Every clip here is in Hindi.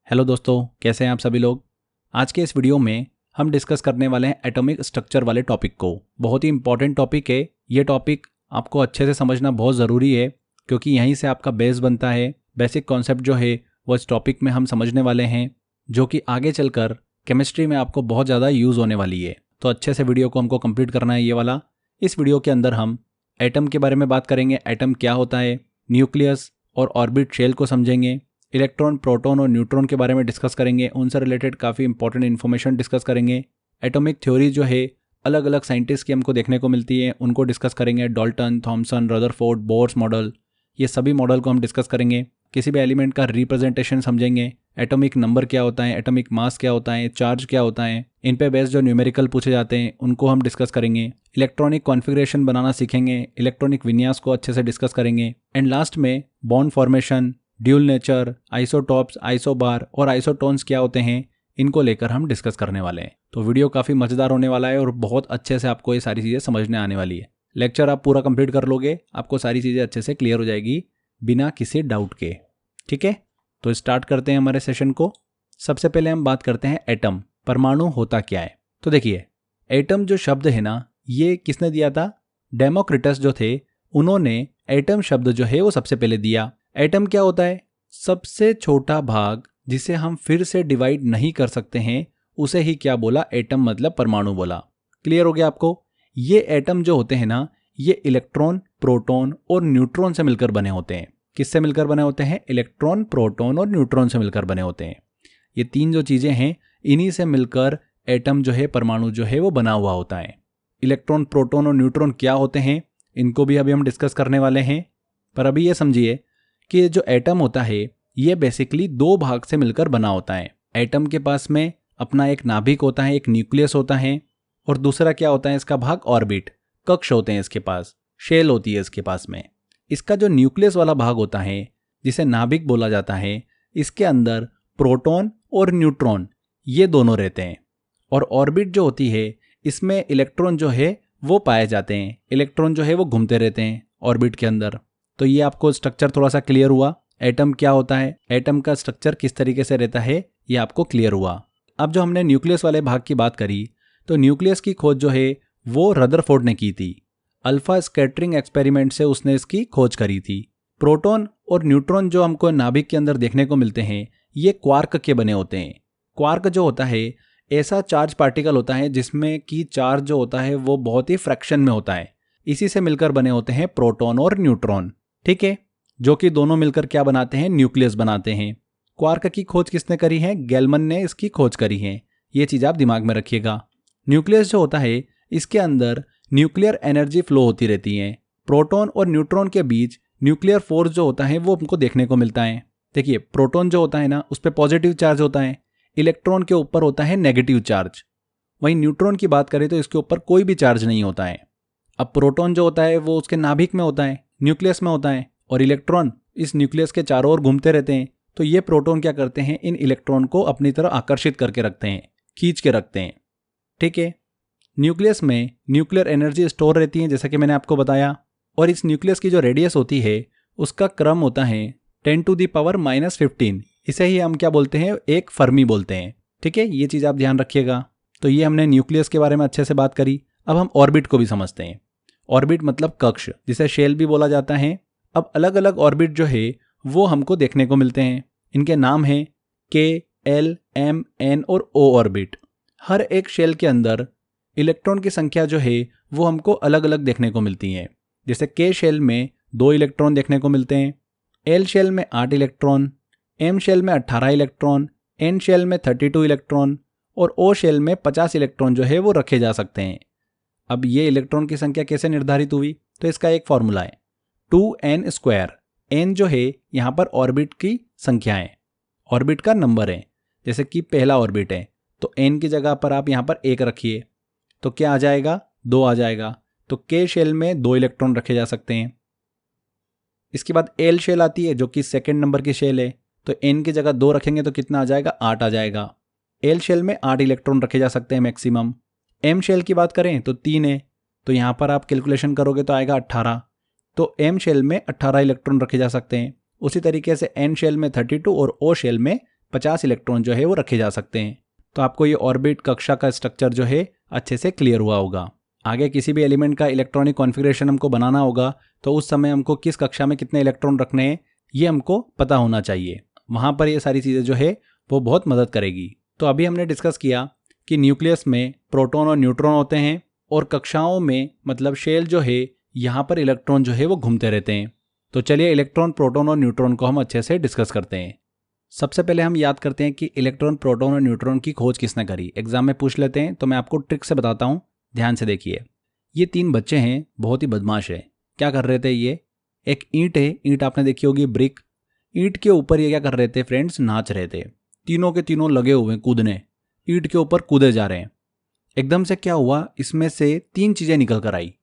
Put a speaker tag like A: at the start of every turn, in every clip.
A: हेलो दोस्तों, कैसे हैं आप सभी लोग। आज के इस वीडियो में हम डिस्कस करने वाले हैं एटॉमिक स्ट्रक्चर वाले टॉपिक को। बहुत ही इंपॉर्टेंट टॉपिक है। ये टॉपिक आपको अच्छे से समझना बहुत ज़रूरी है क्योंकि यहीं से आपका बेस बनता है। बेसिक कॉन्सेप्ट जो है वो इस टॉपिक में हम समझने वाले हैं, जो कि आगे चलकर केमिस्ट्री में आपको बहुत ज़्यादा यूज़ होने वाली है। तो अच्छे से वीडियो को हमको कंप्लीट करना है ये वाला। इस वीडियो के अंदर हम एटम के बारे में बात करेंगे। एटम क्या होता है, न्यूक्लियस और ऑर्बिट शेल को समझेंगे, इलेक्ट्रॉन, प्रोटॉन और न्यूट्रॉन के बारे में डिस्कस करेंगे। उनसे रिलेटेड काफ़ी इंपॉर्टेंट इन्फॉर्मेशन डिस्कस करेंगे। एटॉमिक थ्योरी जो है अलग अलग साइंटिस्ट की हमको देखने को मिलती है, उनको डिस्कस करेंगे। Dalton, Thomson, Rutherford, Bohr's model, ये सभी मॉडल को हम डिस्कस करेंगे। किसी भी एलिमेंट का रिप्रेजेंटेशन समझेंगे। एटॉमिक नंबर क्या होता है, एटॉमिक मास क्या होता है, चार्ज क्या होता है, इन पे बेस्ड जो न्यूमेरिकल पूछे जाते हैं उनको हम डिस्कस करेंगे। इलेक्ट्रॉनिक कॉन्फ़िगरेशन बनाना सीखेंगे। इलेक्ट्रॉनिक विन्यास को अच्छे से डिस्कस करेंगे। एंड लास्ट में bond formation, dual nature, isotopes, isobar और आइसोटोन्स क्या होते हैं, इनको लेकर हम डिस्कस करने वाले हैं। तो वीडियो काफ़ी मज़ेदार होने वाला है और बहुत अच्छे से आपको ये सारी चीज़ें समझने आने वाली है। लेक्चर आप पूरा कंप्लीट कर लोगे, आपको सारी चीज़ें अच्छे से क्लियर हो जाएगी बिना किसी डाउट के। ठीक है, तो स्टार्ट करते हैं हमारे सेशन को। सबसे पहले हम बात करते हैं एटम, परमाणु होता क्या है। तो देखिए, एटम जो शब्द है ना, ये किसने दिया था? डेमोक्रिटस जो थे, उन्होंने एटम शब्द जो है वो सबसे पहले दिया। एटम क्या होता है? सबसे छोटा भाग जिसे हम फिर से डिवाइड नहीं कर सकते हैं, उसे ही क्या बोला? एटम मतलब परमाणु बोला। क्लियर हो गया आपको? ये एटम जो होते हैं ना, ये इलेक्ट्रॉन, प्रोटॉन और न्यूट्रॉन से मिलकर बने होते हैं। किससे मिलकर बने होते हैं? इलेक्ट्रॉन, प्रोटॉन और न्यूट्रॉन से मिलकर बने होते हैं। ये तीन जो चीजें हैं, इन्हीं से मिलकर एटम जो है, परमाणु जो है वो बना हुआ होता है। इलेक्ट्रॉन, प्रोटॉन और न्यूट्रॉन क्या होते हैं, इनको भी अभी हम डिस्कस करने वाले हैं। पर अभी ये समझिए कि जो एटम होता है ये बेसिकली दो भाग से मिलकर बना होता है। एटम के पास में अपना एक नाभिक होता है, एक न्यूक्लियस होता है, और दूसरा क्या होता है इसका भाग? ऑर्बिट, कक्ष होते हैं इसके पास, शेल होती है इसके पास में। इसका जो न्यूक्लियस वाला भाग होता है, जिसे नाभिक बोला जाता है, इसके अंदर प्रोटॉन और न्यूट्रॉन ये दोनों रहते हैं। और ऑर्बिट जो होती है, इसमें इलेक्ट्रॉन जो है वो पाए जाते हैं। इलेक्ट्रॉन जो है वो घूमते रहते हैं ऑर्बिट के अंदर। तो ये आपको स्ट्रक्चर थोड़ा सा क्लियर हुआ। एटम क्या होता है, एटम का स्ट्रक्चर किस तरीके से रहता है, ये आपको क्लियर हुआ। अब जो हमने न्यूक्लियस वाले भाग की बात करी, तो न्यूक्लियस की खोज जो है वो रदरफोर्ड ने की थी। अल्फा स्कैटरिंग एक्सपेरिमेंट से उसने इसकी खोज करी थी। प्रोटॉन और न्यूट्रॉन जो हमको नाभिक के अंदर देखने को मिलते हैं, ये क्वार्क के बने होते हैं। क्वार्क जो होता है ऐसा चार्ज पार्टिकल होता है जिसमें कि चार्ज जो होता है वो बहुत ही फ्रैक्शन में होता है। इसी से मिलकर बने होते हैं प्रोटॉन और न्यूट्रॉन। ठीक है, जो कि दोनों मिलकर क्या बनाते हैं? न्यूक्लियस बनाते हैं। क्वार्क की खोज किसने करी है? गेलमन ने इसकी खोज करी है। ये चीज़ आप दिमाग में रखिएगा। न्यूक्लियस जो होता है, इसके अंदर न्यूक्लियर एनर्जी फ्लो होती रहती है। प्रोटॉन और न्यूट्रॉन के बीच न्यूक्लियर फोर्स जो होता है वो हमको देखने को मिलता है। देखिए, प्रोटॉन जो होता है ना, उस पर पॉजिटिव चार्ज होता है, इलेक्ट्रॉन के ऊपर होता है नेगेटिव चार्ज। वहीं न्यूट्रॉन की बात करें तो इसके ऊपर कोई भी चार्ज नहीं होता है। अब प्रोटॉन जो होता है वो उसके नाभिक में होता है, न्यूक्लियस में होता है, और इलेक्ट्रॉन इस न्यूक्लियस के चारों ओर घूमते रहते हैं। तो ये प्रोटॉन क्या करते हैं? इन इलेक्ट्रॉन को अपनी तरफ आकर्षित करके रखते हैं, खींच के रखते हैं। ठीक है, न्यूक्लियस में न्यूक्लियर एनर्जी स्टोर रहती है, जैसा कि मैंने आपको बताया। और इस न्यूक्लियस की जो रेडियस होती है उसका क्रम होता है 10⁻⁻15। इसे ही हम क्या बोलते हैं? एक फर्मी बोलते हैं। ठीक है, ये चीज़ आप ध्यान रखिएगा। तो ये हमने न्यूक्लियस के बारे में अच्छे से बात करी। अब हम ऑर्बिट को भी समझते हैं। ऑर्बिट मतलब कक्ष, जिसे शेल भी बोला जाता है। अब अलग अलग ऑर्बिट जो है वो हमको देखने को मिलते हैं। इनके नाम हैं के, एल, एम, एन और ओ ऑर्बिट। हर एक शेल के अंदर इलेक्ट्रॉन की संख्या जो है वो हमको अलग अलग देखने को मिलती है। जैसे के शेल में 2 इलेक्ट्रॉन देखने को मिलते हैं, एल शेल में 8 इलेक्ट्रॉन, एम शेल में 18 इलेक्ट्रॉन, एन शेल में 32 इलेक्ट्रॉन और ओ शेल में 50 इलेक्ट्रॉन जो है वो रखे जा सकते हैं। अब ये इलेक्ट्रॉन की संख्या कैसे निर्धारित हुई? तो इसका एक फॉर्मूला है 2n²। n जो है यहाँ पर ऑर्बिट की संख्या है, ऑर्बिट का नंबर है। जैसे कि पहला ऑर्बिट है तो n की जगह पर आप यहाँ पर 1 रखिए, तो क्या आ जाएगा? 2 आ जाएगा। तो के शेल में 2 इलेक्ट्रॉन रखे जा सकते हैं। इसके बाद एल शेल आती है जो कि सेकेंड नंबर की शेल है, तो n की जगह 2 रखेंगे तो कितना आ जाएगा? 8 आ जाएगा। एल शेल में 8 इलेक्ट्रॉन रखे जा सकते हैं मैक्सिमम। एम शेल की बात करें तो 3 है, तो यहाँ पर आप कैलकुलेशन करोगे तो आएगा 18। तो एम शेल में 18 इलेक्ट्रॉन रखे जा सकते हैं। उसी तरीके से एन शेल में 32 और ओ शेल में 50 इलेक्ट्रॉन जो है वो रखे जा सकते हैं। तो आपको ये ऑर्बिट कक्षा का स्ट्रक्चर जो है अच्छे से क्लियर हुआ होगा। आगे किसी भी एलिमेंट का इलेक्ट्रॉनिक कॉन्फ़िगरेशन हमको बनाना होगा तो उस समय हमको किस कक्षा में कितने इलेक्ट्रॉन रखने हैं ये हमको पता होना चाहिए। वहाँ पर ये सारी चीज़ें जो है वो बहुत मदद करेगी। तो अभी हमने डिस्कस किया कि न्यूक्लियस में प्रोटॉन और न्यूट्रॉन होते हैं और कक्षाओं में मतलब शेल जो है यहाँ पर इलेक्ट्रॉन जो है वो घूमते रहते हैं। तो चलिए इलेक्ट्रॉन, प्रोटॉन और न्यूट्रॉन को हम अच्छे से डिस्कस करते हैं। सबसे पहले हम याद करते हैं कि इलेक्ट्रॉन, प्रोटॉन और न्यूट्रॉन की खोज किसने करी। एग्जाम में पूछ लेते हैं तो मैं आपको ट्रिक से बताता हूँ, ध्यान से देखिए। ये 3 बच्चे हैं, बहुत ही बदमाश है। क्या कर रहे थे ये? एक ईंट है, ईंट आपने देखी होगी, ब्रिक। ईंट के ऊपर ये क्या कर रहे थे फ्रेंड्स? नाच रहे थे। तीनों के तीनों लगे हुए कूदने, ईंट के ऊपर कूदे जा रहे हैं। एकदम से क्या हुआ, इसमें से 3 चीजें निकल कर आई।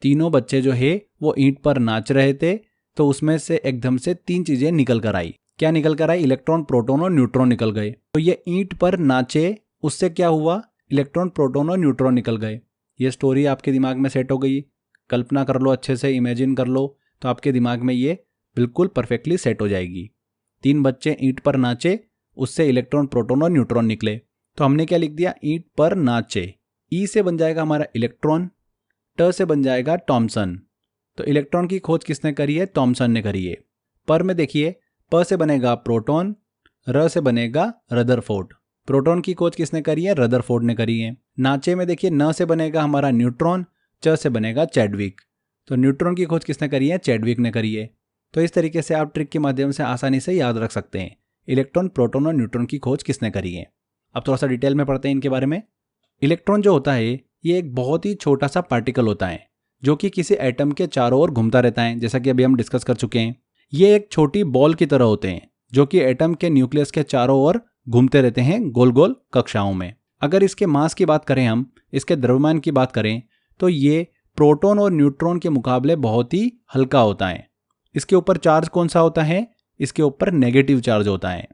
A: तीनों बच्चे जो है वो ईंट पर नाच रहे थे तो उसमें से एकदम से 3 चीजें निकल कर आई। क्या निकल कर आई? इलेक्ट्रॉन, प्रोटॉन और न्यूट्रॉन निकल गए। तो ये ईंट पर नाचे, उससे क्या हुआ? इलेक्ट्रॉन, प्रोटॉन और न्यूट्रॉन निकल गए। ये स्टोरी आपके दिमाग में सेट हो गई। कल्पना कर लो, अच्छे से इमेजिन कर लो, तो आपके दिमाग में ये बिल्कुल परफेक्टली सेट हो जाएगी। 3 बच्चे ईंट पर नाचे, उससे इलेक्ट्रॉन, प्रोटॉन और न्यूट्रॉन निकले। तो हमने क्या लिख दिया? ईंट पर नाचे। ई से बन जाएगा हमारा इलेक्ट्रॉन, ट से बन जाएगा टॉमसन। तो इलेक्ट्रॉन की खोज किसने करी है? टॉमसन ने करी है। पर में देखिए, प से बनेगा प्रोटॉन, र से बनेगा रदरफोर्ड। प्रोटॉन की खोज किसने करी है? रदरफोर्ड ने करी है। नाचे में देखिए, न से बनेगा हमारा न्यूट्रॉन, च से बनेगा चैडविक। तो न्यूट्रॉन की खोज किसने करी है? चैडविक ने करी है। तो इस तरीके से आप ट्रिक के माध्यम से आसानी से याद रख सकते हैं इलेक्ट्रॉन, प्रोटॉन और न्यूट्रॉन की खोज किसने करी है। अब थोड़ा सा डिटेल में पढ़ते हैं इनके बारे में। इलेक्ट्रॉन जो होता है ये एक बहुत ही छोटा सा पार्टिकल होता है जो कि किसी एटम के चारों ओर घूमता रहता है, जैसा कि अभी हम डिस्कस कर चुके हैं। ये एक छोटी बॉल की तरह होते हैं जो कि एटम के न्यूक्लियस के चारों ओर घूमते रहते हैं गोल गोल कक्षाओं में। अगर इसके मास की बात करें, हम इसके द्रव्यमान की बात करें, तो ये प्रोटॉन और न्यूट्रॉन के मुकाबले बहुत ही हल्का होता है। इसके ऊपर चार्ज कौन सा होता है? इसके ऊपर नेगेटिव चार्ज होता है।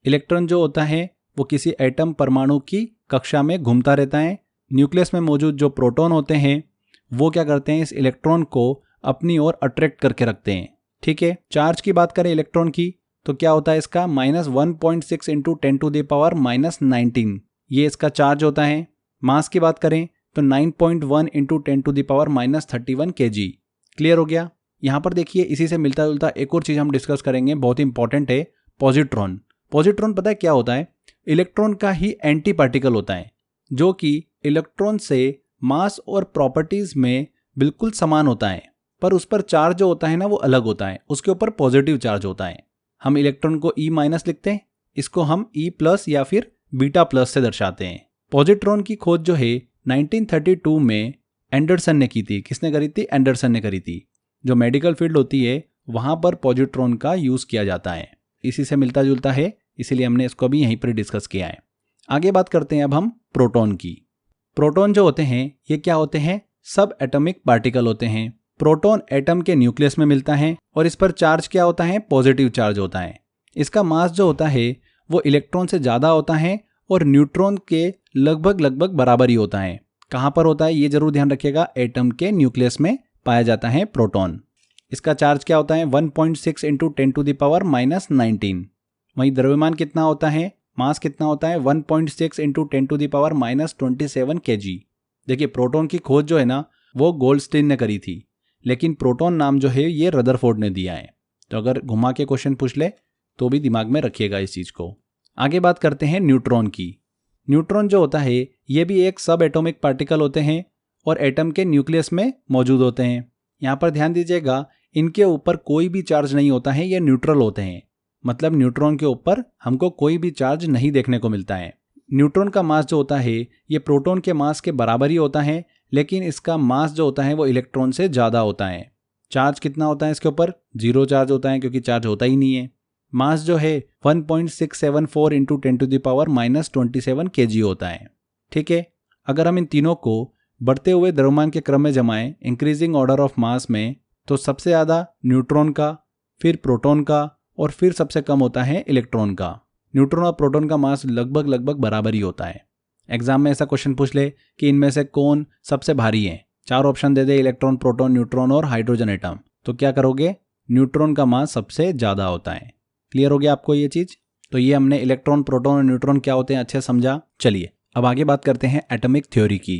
A: इलेक्ट्रॉन जो होता है वो किसी एटम, परमाणु की कक्षा में घूमता रहता है। न्यूक्लियस में मौजूद जो प्रोटॉन होते हैं वो क्या करते हैं? इस इलेक्ट्रॉन को अपनी ओर अट्रैक्ट करके रखते हैं। ठीक है। चार्ज की बात करें इलेक्ट्रॉन की, तो क्या होता है इसका? -1.6 × 10⁻⁻19 ये इसका चार्ज होता है। मास की बात करें तो 9.1 × 10⁻31 kg। क्लियर हो गया? यहाँ पर देखिए, इसी से मिलता जुलता एक और चीज़ हम डिस्कस करेंगे, बहुत इंपॉर्टेंट है, पॉजिट्रॉन। पॉजिट्रॉन पता है क्या होता है? इलेक्ट्रॉन का ही एंटी पार्टिकल होता है जो कि इलेक्ट्रॉन से मास और प्रॉपर्टीज में बिल्कुल समान होता है, पर उस पर चार्ज जो होता है ना वो अलग होता है। उसके ऊपर पॉजिटिव चार्ज होता है। हम इलेक्ट्रॉन को E- लिखते हैं, इसको हम E+ या फिर β+ से दर्शाते हैं। पॉजिट्रॉन की खोज जो है 1932 में एंडरसन ने की थी। किसने करी थी? एंडरसन ने करी थी। जो मेडिकल फील्ड होती है वहां पर पॉजिट्रॉन का यूज किया जाता है। इसी से मिलता जुलता है, इसीलिए हमने इसको भी यहीं पर डिस्कस किया है। आगे बात करते हैं अब हम प्रोटॉन की। प्रोटॉन जो होते हैं ये क्या होते हैं? सब एटॉमिक पार्टिकल होते हैं। प्रोटॉन एटम के न्यूक्लियस में मिलता है और इस पर चार्ज क्या होता है? पॉजिटिव चार्ज होता है। इसका मास जो होता है वो इलेक्ट्रॉन से ज़्यादा होता है और न्यूट्रॉन के लगभग बराबर ही होता है। कहाँ पर होता है ये जरूर ध्यान रखिएगा, एटम के न्यूक्लियस में पाया जाता है प्रोटॉन। इसका चार्ज क्या होता है? 1.6 × 10⁻⁻19। वहीं द्रव्यमान कितना होता है? मास कितना होता है? 1.6 × 10⁻⁻27 kg। देखिए, प्रोटॉन की खोज जो है ना वो गोल्डस्टीन ने करी थी, लेकिन प्रोटॉन नाम जो है ये रदरफोर्ड ने दिया है। तो अगर घुमा के क्वेश्चन पूछ ले तो भी दिमाग में रखिएगा इस चीज़ को। आगे बात करते हैं न्यूट्रॉन की। न्यूट्रॉन जो होता है ये भी एक सब एटॉमिक पार्टिकल होते हैं और एटम के न्यूक्लियस में मौजूद होते हैं। यहाँ पर ध्यान दीजिएगा, इनके ऊपर कोई भी चार्ज नहीं होता है, ये न्यूट्रल होते हैं। मतलब न्यूट्रॉन के ऊपर हमको कोई भी चार्ज नहीं देखने को मिलता है। न्यूट्रॉन का मास जो होता है ये प्रोटॉन के मास के बराबर ही होता है, लेकिन इसका मास जो होता है वो इलेक्ट्रॉन से ज़्यादा होता है। चार्ज कितना होता है इसके ऊपर? 0 चार्ज होता है, क्योंकि चार्ज होता ही नहीं है। मास जो है 1.674 × 10⁻⁻27 kg होता है। ठीक है। अगर हम इन तीनों को बढ़ते हुए द्रव्यमान के क्रम में जमाएं, इंक्रीजिंग ऑर्डर ऑफ मास में, तो सबसे ज़्यादा न्यूट्रॉन का, फिर प्रोटॉन का और फिर सबसे कम होता है इलेक्ट्रॉन का। न्यूट्रॉन और प्रोटॉन का मास लगभग बराबर ही होता है। एग्जाम में ऐसा क्वेश्चन पूछ ले कि इनमें से कौन सबसे भारी है, 4 ऑप्शन दे दे, इलेक्ट्रॉन, प्रोटॉन, न्यूट्रॉन और हाइड्रोजन एटम, तो क्या करोगे? न्यूट्रॉन का मास सबसे ज़्यादा होता है। क्लियर हो गया आपको ये चीज़? तो ये हमने इलेक्ट्रॉन, प्रोटॉन और न्यूट्रॉन क्या होते हैं अच्छे समझा। चलिए अब आगे बात करते हैं एटॉमिक थ्योरी की।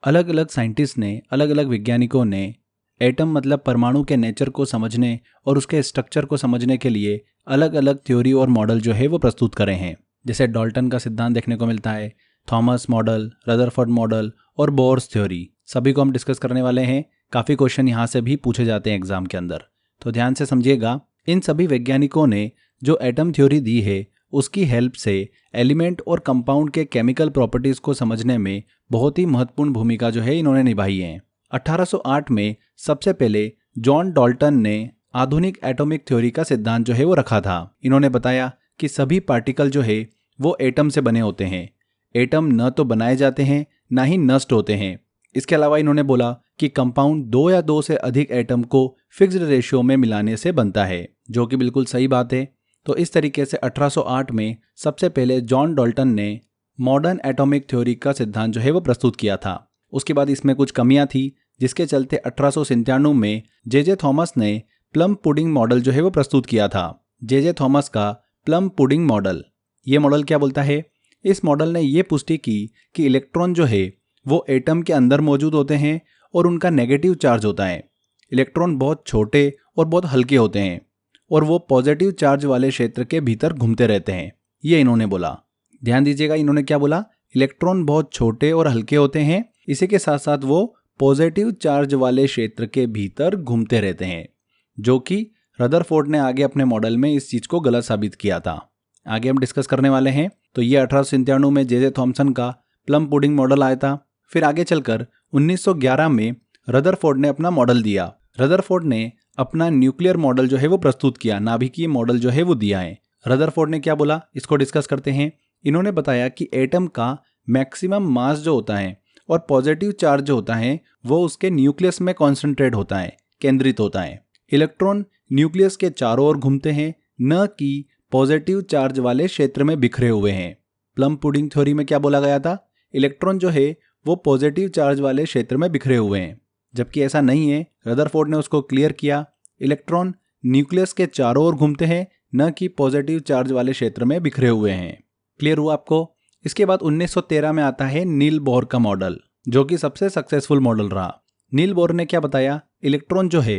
A: अलग अलग साइंटिस्ट ने, अलग अलग वैज्ञानिकों ने एटम मतलब परमाणु के नेचर को समझने और उसके स्ट्रक्चर को समझने के लिए अलग अलग थ्योरी और मॉडल जो है वो प्रस्तुत करे हैं। जैसे डाल्टन का सिद्धांत देखने को मिलता है, थॉमस मॉडल, रदरफोर्ड मॉडल और बोर्स थ्योरी, सभी को हम डिस्कस करने वाले हैं। काफ़ी क्वेश्चन यहाँ से भी पूछे जाते हैं एग्जाम के अंदर, तो ध्यान से समझिएगा। इन सभी वैज्ञानिकों ने जो एटम थ्योरी दी है उसकी हेल्प से एलिमेंट और कंपाउंड के केमिकल प्रॉपर्टीज़ को समझने में बहुत ही महत्वपूर्ण भूमिका जो है इन्होंने निभाई है। 1808 में सबसे पहले जॉन डाल्टन ने आधुनिक एटॉमिक थ्योरी का सिद्धांत जो है वो रखा था। इन्होंने बताया कि सभी पार्टिकल जो है वो एटम से बने होते हैं। एटम न तो बनाए जाते हैं ना ही नष्ट होते हैं। इसके अलावा इन्होंने बोला कि कंपाउंड 2 या 2 से अधिक एटम को फिक्स्ड रेशियो में मिलाने से बनता है, जो कि बिल्कुल सही बात है। तो इस तरीके से 1808 में सबसे पहले जॉन डाल्टन ने मॉडर्न एटॉमिक थ्योरी का सिद्धांत जो है वो प्रस्तुत किया था। उसके बाद इसमें कुछ कमियां थी, जिसके चलते 1897 में जे थॉमस ने प्लम पुडिंग मॉडल जो है वो प्रस्तुत किया था। जे थॉमस का प्लम पुडिंग मॉडल, ये मॉडल क्या बोलता है? इस मॉडल ने ये पुष्टि की कि इलेक्ट्रॉन जो है वो एटम के अंदर मौजूद होते हैं और उनका नेगेटिव चार्ज होता है। इलेक्ट्रॉन बहुत छोटे और बहुत हल्के होते हैं और वो पॉजिटिव चार्ज वाले क्षेत्र के भीतर घूमते रहते हैं, ये इन्होंने बोला। ध्यान दीजिएगा, इन्होंने क्या बोला? इलेक्ट्रॉन बहुत छोटे और हल्के होते हैं, इसी के साथ साथ वो पॉजिटिव चार्ज वाले क्षेत्र के भीतर घूमते रहते हैं, जो कि रदरफोर्ड ने आगे अपने मॉडल में इस चीज़ को गलत साबित किया था। आगे हम डिस्कस करने वाले हैं। तो ये 1897 में जे थॉमसन का प्लम पुडिंग मॉडल आया था। फिर आगे चलकर 1911 में रदरफोर्ड ने अपना मॉडल दिया। रदरफोर्ड ने अपना न्यूक्लियर मॉडल जो है वो प्रस्तुत किया, नाभिकीय मॉडल जो है वो दिया है। रदरफोर्ड ने क्या बोला, इसको डिस्कस करते हैं। इन्होंने बताया कि एटम का मैक्सिमम मास जो होता है और पॉजिटिव चार्ज जो होता है वो उसके न्यूक्लियस में कॉन्सेंट्रेट होता है, केंद्रित होता है। इलेक्ट्रॉन न्यूक्लियस के चारों ओर घूमते हैं, न कि पॉजिटिव चार्ज वाले क्षेत्र में बिखरे हुए हैं। प्लम पुडिंग थ्योरी में क्या बोला गया था? इलेक्ट्रॉन जो है वो पॉजिटिव चार्ज वाले क्षेत्र में बिखरे हुए हैं, जबकि ऐसा नहीं है। रदरफोर्ड ने उसको क्लियर किया, इलेक्ट्रॉन न्यूक्लियस के चारों ओर घूमते हैं, न कि पॉजिटिव चार्ज वाले क्षेत्र में बिखरे हुए हैं। क्लियर हुआ आपको? इसके बाद 1913 में आता है नील बोर का मॉडल, जो कि सबसे सक्सेसफुल मॉडल रहा। नील बोर ने क्या बताया? इलेक्ट्रॉन जो है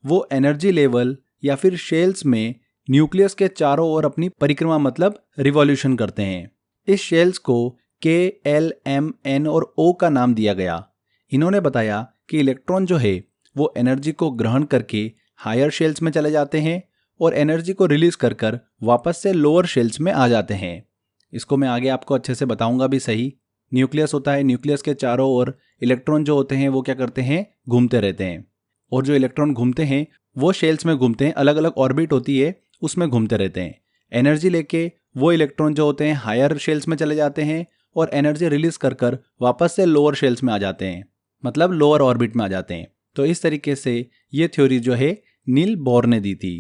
A: वो एनर्जी लेवल या फिर शेल्स में न्यूक्लियस के चारों ओर अपनी परिक्रमा मतलब रिवॉल्यूशन करते हैं। इस शेल्स को K, L, M, N और O का नाम दिया गया। इन्होंने बताया कि इलेक्ट्रॉन जो है वो एनर्जी को ग्रहण करके हायर शेल्स में चले जाते हैं और एनर्जी को रिलीज कर कर वापस से लोअर शेल्स में आ जाते हैं। इसको मैं आगे आपको अच्छे से बताऊंगा भी सही। न्यूक्लियस होता है, न्यूक्लियस के चारों ओर इलेक्ट्रॉन जो होते हैं वो क्या करते हैं? घूमते रहते हैं। और जो इलेक्ट्रॉन घूमते हैं वो शेल्स में घूमते हैं, अलग अलग ऑर्बिट होती है उसमें घूमते रहते हैं। एनर्जी लेके वो इलेक्ट्रॉन जो होते हैं हायर शेल्स में चले जाते हैं और एनर्जी रिलीज कर कर वापस से लोअर शेल्स में आ जाते हैं, मतलब लोअर ऑर्बिट में आ जाते हैं। तो इस तरीके से ये थ्योरी जो है नील बोर ने दी थी।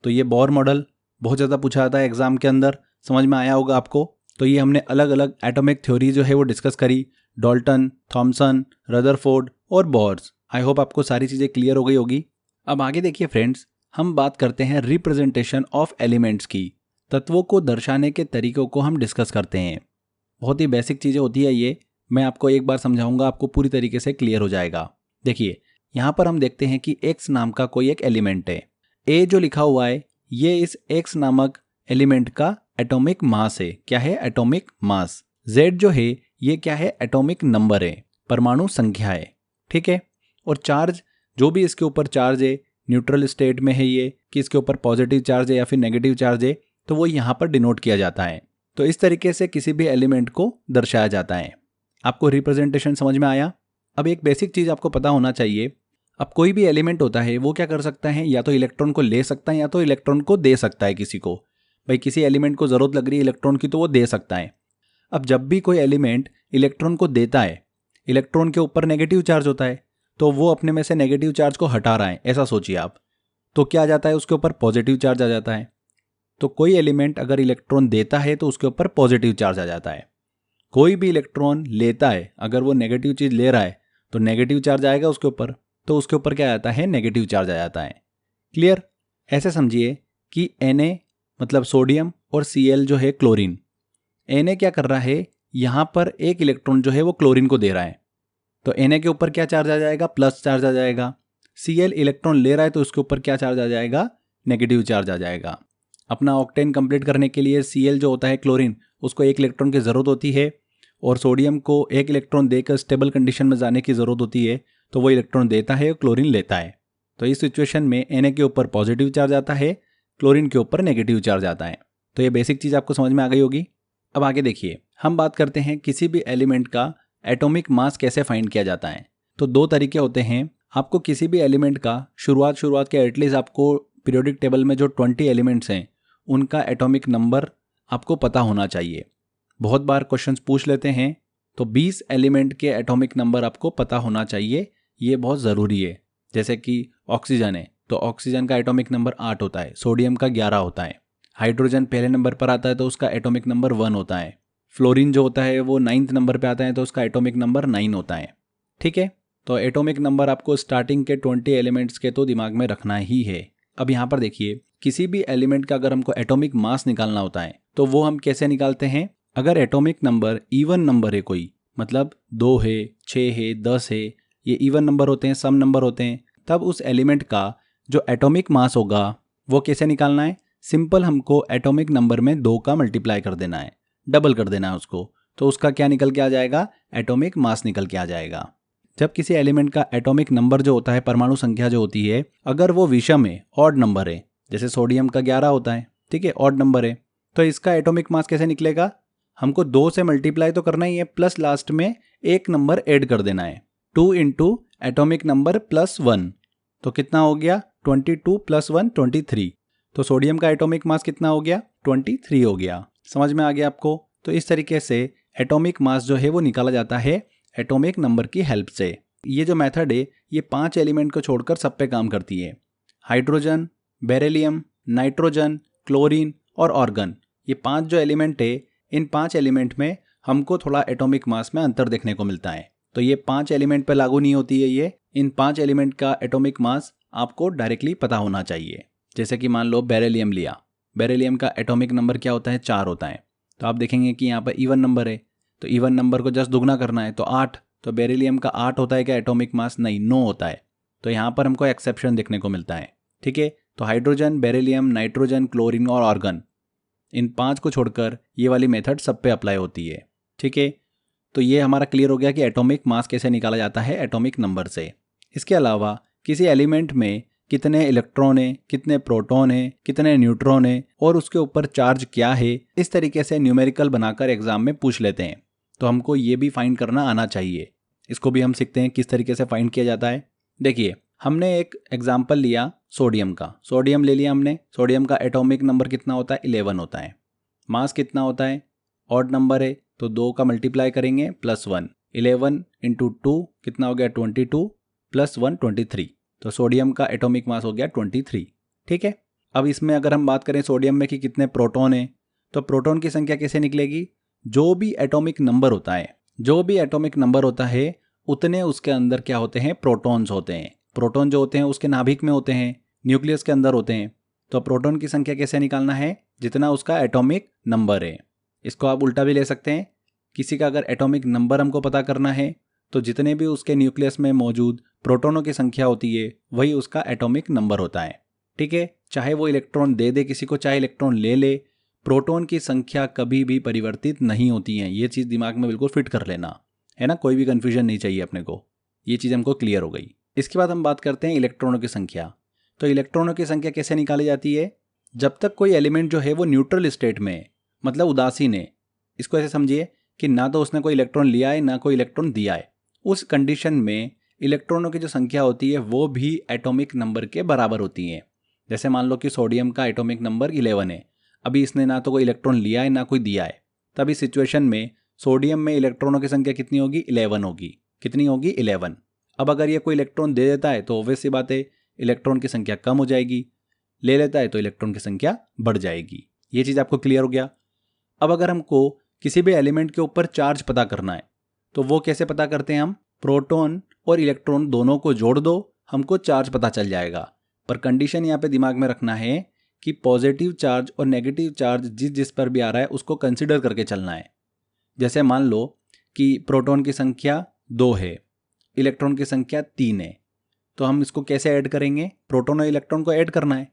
A: तो ये बोर मॉडल बहुत ज़्यादा पूछा जाता है एग्जाम के अंदर, समझ में आया होगा आपको। तो ये हमने अलग अलग एटॉमिक थ्योरी जो है वो डिस्कस करी, डाल्टन, थॉमसन, रदरफोर्ड और बोर्स। आई होप आपको सारी चीज़ें क्लियर हो गई होगी। अब आगे देखिए फ्रेंड्स, हम बात करते हैं रिप्रेजेंटेशन ऑफ एलिमेंट्स की। तत्वों को दर्शाने के तरीकों को हम डिस्कस करते हैं। बहुत ही बेसिक चीज़ें होती है ये, मैं आपको एक बार समझाऊंगा, आपको पूरी तरीके से क्लियर हो जाएगा। देखिए यहाँ पर हम देखते हैं कि X नाम का कोई एक एलिमेंट है। A जो लिखा हुआ है ये इस X नामक एलिमेंट का एटॉमिक मास है। क्या है? Atomic mass. Z जो है ये क्या है? एटॉमिक नंबर है, परमाणु संख्या है, ठीक है। और चार्ज, जो भी इसके ऊपर चार्ज है, न्यूट्रल स्टेट में है ये, कि इसके ऊपर पॉजिटिव चार्ज है या फिर नेगेटिव चार्ज है, तो वो यहाँ पर डिनोट किया जाता है। तो इस तरीके से किसी भी एलिमेंट को दर्शाया जाता है। आपको रिप्रेजेंटेशन समझ में आया? अब एक बेसिक चीज़ आपको पता होना चाहिए। अब कोई भी एलिमेंट होता है वो क्या कर सकता है? या तो इलेक्ट्रॉन को ले सकता है या तो इलेक्ट्रॉन को दे सकता है किसी को। भाई किसी एलिमेंट को ज़रूरत लग रही है इलेक्ट्रॉन की तो वो दे सकता है। अब जब भी कोई एलिमेंट इलेक्ट्रॉन को देता है, इलेक्ट्रॉन के ऊपर नेगेटिव चार्ज होता है, तो वो अपने में से नेगेटिव चार्ज को हटा रहा है, ऐसा सोचिए आप। तो क्या आ जाता है? उसके ऊपर पॉजिटिव चार्ज आ जाता है। तो कोई एलिमेंट अगर इलेक्ट्रॉन देता है तो उसके ऊपर पॉजिटिव चार्ज आ जाता है। कोई भी इलेक्ट्रॉन लेता है, अगर वो नेगेटिव चीज़ ले रहा है तो नेगेटिव चार्ज आएगा उसके ऊपर, तो उसके ऊपर क्या आता है? नेगेटिव चार्ज आ जाता है। क्लियर? ऐसे समझिए कि Na मतलब सोडियम, और Cl जो है क्लोरीन। Na क्या कर रहा है, यहाँ पर एक इलेक्ट्रॉन जो है वो क्लोरीन को दे रहा है, तो Na के ऊपर क्या चार्ज आ जाएगा, प्लस चार्ज आ जाएगा। Cl इलेक्ट्रॉन ले रहा है तो उसके ऊपर क्या चार्ज आ जाएगा, नेगेटिव चार्ज आ जाएगा। अपना ऑक्टेन कंप्लीट करने के लिए Cl जो होता है क्लोरीन, उसको एक इलेक्ट्रॉन की ज़रूरत होती है, और सोडियम को एक इलेक्ट्रॉन देकर स्टेबल कंडीशन में जाने की ज़रूरत होती है, तो वो इलेक्ट्रॉन देता है और क्लोरीन लेता है। तो इस सिचुएशन में Na के ऊपर पॉजिटिव चार्ज आता है, क्लोरीन के ऊपर नेगेटिव चार्ज आता है। तो ये बेसिक चीज़ आपको समझ में आ गई होगी। अब आगे देखिए, हम बात करते हैं किसी भी एलिमेंट का एटॉमिक मास कैसे फाइंड किया जाता है। तो दो तरीके होते हैं। आपको किसी भी एलिमेंट का शुरुआत के एटलीस्ट आपको पीरियोडिक टेबल में जो 20 एलिमेंट्स हैं उनका एटॉमिक नंबर आपको पता होना चाहिए। बहुत बार क्वेश्चंस पूछ लेते हैं, तो 20 एलिमेंट के एटॉमिक नंबर आपको पता होना चाहिए, ये बहुत ज़रूरी है। जैसे कि ऑक्सीजन है तो ऑक्सीजन का एटॉमिक नंबर 8 होता है, सोडियम का 11 होता है। हाइड्रोजन पहले नंबर पर आता है तो उसका एटॉमिक नंबर 1 होता है। फ्लोरीन जो होता है वो 9th नंबर पे आता है तो उसका एटॉमिक नंबर 9 होता है। ठीक है, तो एटॉमिक नंबर आपको स्टार्टिंग के 20 एलिमेंट्स के तो दिमाग में रखना ही है। अब यहाँ पर देखिए, किसी भी एलिमेंट का अगर हमको एटॉमिक मास निकालना होता है तो वो हम कैसे निकालते हैं। अगर एटॉमिक नंबर इवन नंबर है कोई, मतलब 2 है, 6 है, 10 है, ये इवन नंबर होते हैं, सम नंबर होते हैं, तब उस एलिमेंट का जो एटॉमिक मास होगा वो कैसे निकालना है। सिंपल हमको एटॉमिक नंबर में 2 का मल्टीप्लाई कर देना है, डबल कर देना है उसको, तो उसका क्या निकल के आ जाएगा, एटॉमिक मास निकल के आ जाएगा। जब किसी एलिमेंट का एटॉमिक नंबर जो होता है, परमाणु संख्या जो होती है, अगर वो विषम है, ऑड नंबर है, जैसे सोडियम का 11 होता है, ठीक है, ऑड नंबर है, तो इसका एटॉमिक मास कैसे निकलेगा, हमको 2 से मल्टीप्लाई तो करना ही है, प्लस लास्ट में एक नंबर ऐड कर देना है, 2 इंटू एटॉमिक नंबर प्लस 1, तो कितना हो गया, 22 प्लस 1 23। तो सोडियम का एटॉमिक मास कितना हो गया, 23 हो गया। समझ में आ गया आपको। तो इस तरीके से एटॉमिक मास जो है वो निकाला जाता है एटॉमिक नंबर की हेल्प से। ये जो मेथड है ये 5 एलिमेंट को छोड़कर सब पे काम करती है। हाइड्रोजन, बेरिलियम, नाइट्रोजन, क्लोरीन और ऑर्गन, ये 5 जो एलिमेंट है, इन 5 एलिमेंट में हमको थोड़ा एटॉमिक मास में अंतर देखने को मिलता है। तो ये 5 एलिमेंट पे लागू नहीं होती है ये, इन 5 एलिमेंट का एटॉमिक मास आपको डायरेक्टली पता होना चाहिए। जैसे कि मान लो बेरिलियम लिया, बेरिलियम का एटॉमिक नंबर क्या होता है, 4 होता है। तो आप देखेंगे कि यहाँ पर इवन नंबर है, तो इवन नंबर को जस्ट दुगना करना है तो 8, तो बेरिलियम का 8 होता है क्या एटॉमिक मास, नहीं, 9 होता है। तो यहाँ पर हमको एक्सेप्शन देखने को मिलता है। ठीक है, तो हाइड्रोजन, बेरिलियम, नाइट्रोजन, क्लोरीन और ऑर्गन, इन 5 को छोड़कर ये वाली मेथड सब पे अप्लाई होती है। ठीक है, तो ये हमारा क्लियर हो गया कि एटॉमिक मास कैसे निकाला जाता है एटॉमिक नंबर से। इसके अलावा किसी एलिमेंट में कितने इलेक्ट्रॉन है, कितने प्रोटॉन है, कितने न्यूट्रॉन है और उसके ऊपर चार्ज क्या है, इस तरीके से न्यूमेरिकल बनाकर एग्जाम में पूछ लेते हैं। तो हमको ये भी फाइंड करना आना चाहिए। इसको भी हम सीखते हैं किस तरीके से फाइंड किया जाता है। देखिए, हमने एक एग्जाम्पल लिया सोडियम का, सोडियम ले लिया हमने। सोडियम का एटॉमिक नंबर कितना होता है, 11 होता है। मास कितना होता है, ऑड नंबर है तो 2 का मल्टीप्लाई करेंगे प्लस 1, 11 इंटू 2 कितना हो गया, 22 प्लस 1 23। तो सोडियम का एटॉमिक मास हो गया 23। ठीक है, अब इसमें अगर हम बात करें सोडियम में कि कितने प्रोटॉन है, तो प्रोटॉन की संख्या कैसे निकलेगी, जो भी एटॉमिक नंबर होता है, जो भी एटॉमिक नंबर होता है उतने उसके अंदर क्या होते हैं, प्रोटॉन्स होते हैं। प्रोटॉन जो होते हैं उसके नाभिक में होते हैं, न्यूक्लियस के अंदर होते हैं। तो प्रोटॉन की संख्या कैसे निकालना है, जितना उसका एटॉमिक नंबर है। इसको आप उल्टा भी ले सकते हैं, किसी का अगर एटॉमिक नंबर हमको पता करना है तो जितने भी उसके न्यूक्लियस में मौजूद प्रोटॉनों की संख्या होती है वही उसका एटॉमिक नंबर होता है। ठीक है, चाहे वो इलेक्ट्रॉन दे दे किसी को, चाहे इलेक्ट्रॉन ले ले, प्रोटॉन की संख्या कभी भी परिवर्तित नहीं होती है। ये चीज़ दिमाग में बिल्कुल फिट कर लेना है ना, कोई भी कन्फ्यूजन नहीं चाहिए अपने को। ये चीज़ हमको क्लियर हो गई। इसके बाद हम बात करते हैं इलेक्ट्रॉनों की संख्या। तो इलेक्ट्रॉनों की संख्या कैसे निकाली जाती है, जब तक कोई एलिमेंट जो है वो न्यूट्रल स्टेट में है, मतलब उदासीन है। इसको ऐसे समझिए कि ना तो उसने कोई इलेक्ट्रॉन लिया है ना कोई इलेक्ट्रॉन दिया है। उस कंडीशन में इलेक्ट्रॉनों की जो संख्या होती है वो भी एटॉमिक नंबर के बराबर होती है। जैसे मान लो कि सोडियम का एटॉमिक नंबर 11 है, अभी इसने ना तो कोई इलेक्ट्रॉन लिया है ना कोई दिया है। तब इस सिचुएशन में सोडियम में इलेक्ट्रॉनों की संख्या कितनी होगी, 11 होगी। कितनी होगी, 11। अब अगर ये कोई इलेक्ट्रॉन दे देता है तो ऑब्वियस सी बात है इलेक्ट्रॉन की संख्या कम हो जाएगी, ले लेता है तो इलेक्ट्रॉन की संख्या बढ़ जाएगी। ये चीज़ आपको क्लियर हो गया। अब अगर हमको किसी भी एलिमेंट के ऊपर चार्ज पता करना है तो वो कैसे पता करते हैं हम, प्रोटॉन और इलेक्ट्रॉन दोनों को जोड़ दो, हमको चार्ज पता चल जाएगा। पर कंडीशन यहाँ पे दिमाग में रखना है कि पॉजिटिव चार्ज और नेगेटिव चार्ज जिस जिस पर भी आ रहा है उसको कंसिडर करके चलना है। जैसे मान लो कि प्रोटॉन की संख्या 2 है, इलेक्ट्रॉन की संख्या 3 है, तो हम इसको कैसे ऐड करेंगे? प्रोटॉन और इलेक्ट्रॉन को ऐड करना है,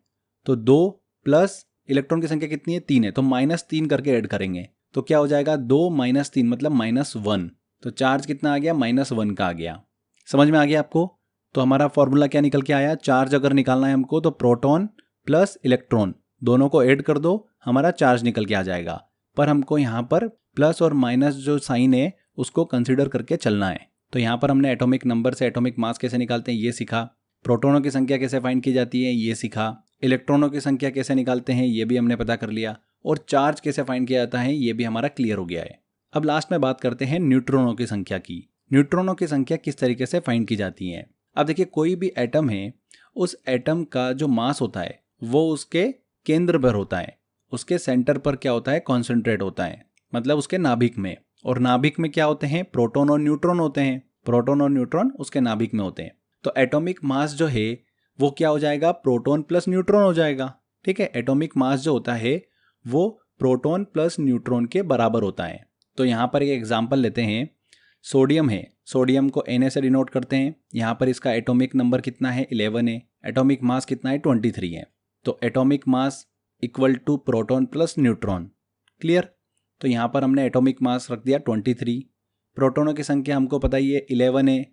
A: तो 2 प्लस इलेक्ट्रॉन की संख्या कितनी है? 3 है, तो -3 करके ऐड करेंगे। तो क्या हो जाएगा? 2 - 3 मतलब -1। तो चार्ज कितना आ गया? -1 का आ गया। समझ में आ गया आपको? तो हमारा फॉर्मूला क्या निकल के आया? चार्ज अगर निकालना है हमको तो प्रोटॉन प्लस इलेक्ट्रॉन दोनों को ऐड कर दो, हमारा चार्ज निकल के आ जाएगा। पर हमको यहाँ पर प्लस और माइनस जो साइन है उसको कंसिडर करके चलना है। तो यहाँ पर हमने एटॉमिक नंबर से एटॉमिक मास कैसे निकालते हैं ये सीखा, प्रोटोनों की संख्या कैसे फाइंड की जाती है ये सीखा, इलेक्ट्रॉनों की संख्या कैसे निकालते हैं ये भी हमने पता कर लिया, और चार्ज कैसे फाइंड किया जाता है ये भी हमारा क्लियर हो गया है। अब लास्ट में बात करते हैं न्यूट्रॉनों की संख्या की। न्यूट्रॉनों की संख्या किस तरीके से फाइंड की जाती है? अब देखिए, कोई भी एटम है, उस एटम का जो मास होता है वो उसके केंद्र पर होता है, उसके सेंटर पर क्या होता है? कॉन्सेंट्रेट होता है, मतलब उसके नाभिक में। और नाभिक में क्या होते हैं? प्रोटॉन और न्यूट्रॉन होते हैं। प्रोटॉन और न्यूट्रॉन उसके नाभिक में होते हैं। तो एटॉमिक मास जो है वो क्या हो जाएगा? प्रोटॉन प्लस न्यूट्रॉन हो जाएगा। ठीक है, एटॉमिक मास जो होता है वो प्रोटॉन प्लस न्यूट्रॉन के बराबर होता है। तो यहाँ पर एक एग्जांपल लेते हैं, सोडियम है, सोडियम को Na से डिनोट करते हैं। यहाँ पर इसका एटॉमिक नंबर कितना है? 11 है। एटॉमिक मास कितना है? 23 है। तो atomic mass equal to proton plus neutron. Clear? तो यहाँ पर हमने एटॉमिक मास रख दिया 23, प्रोटॉनों की संख्या हमको पता ही है 11 है,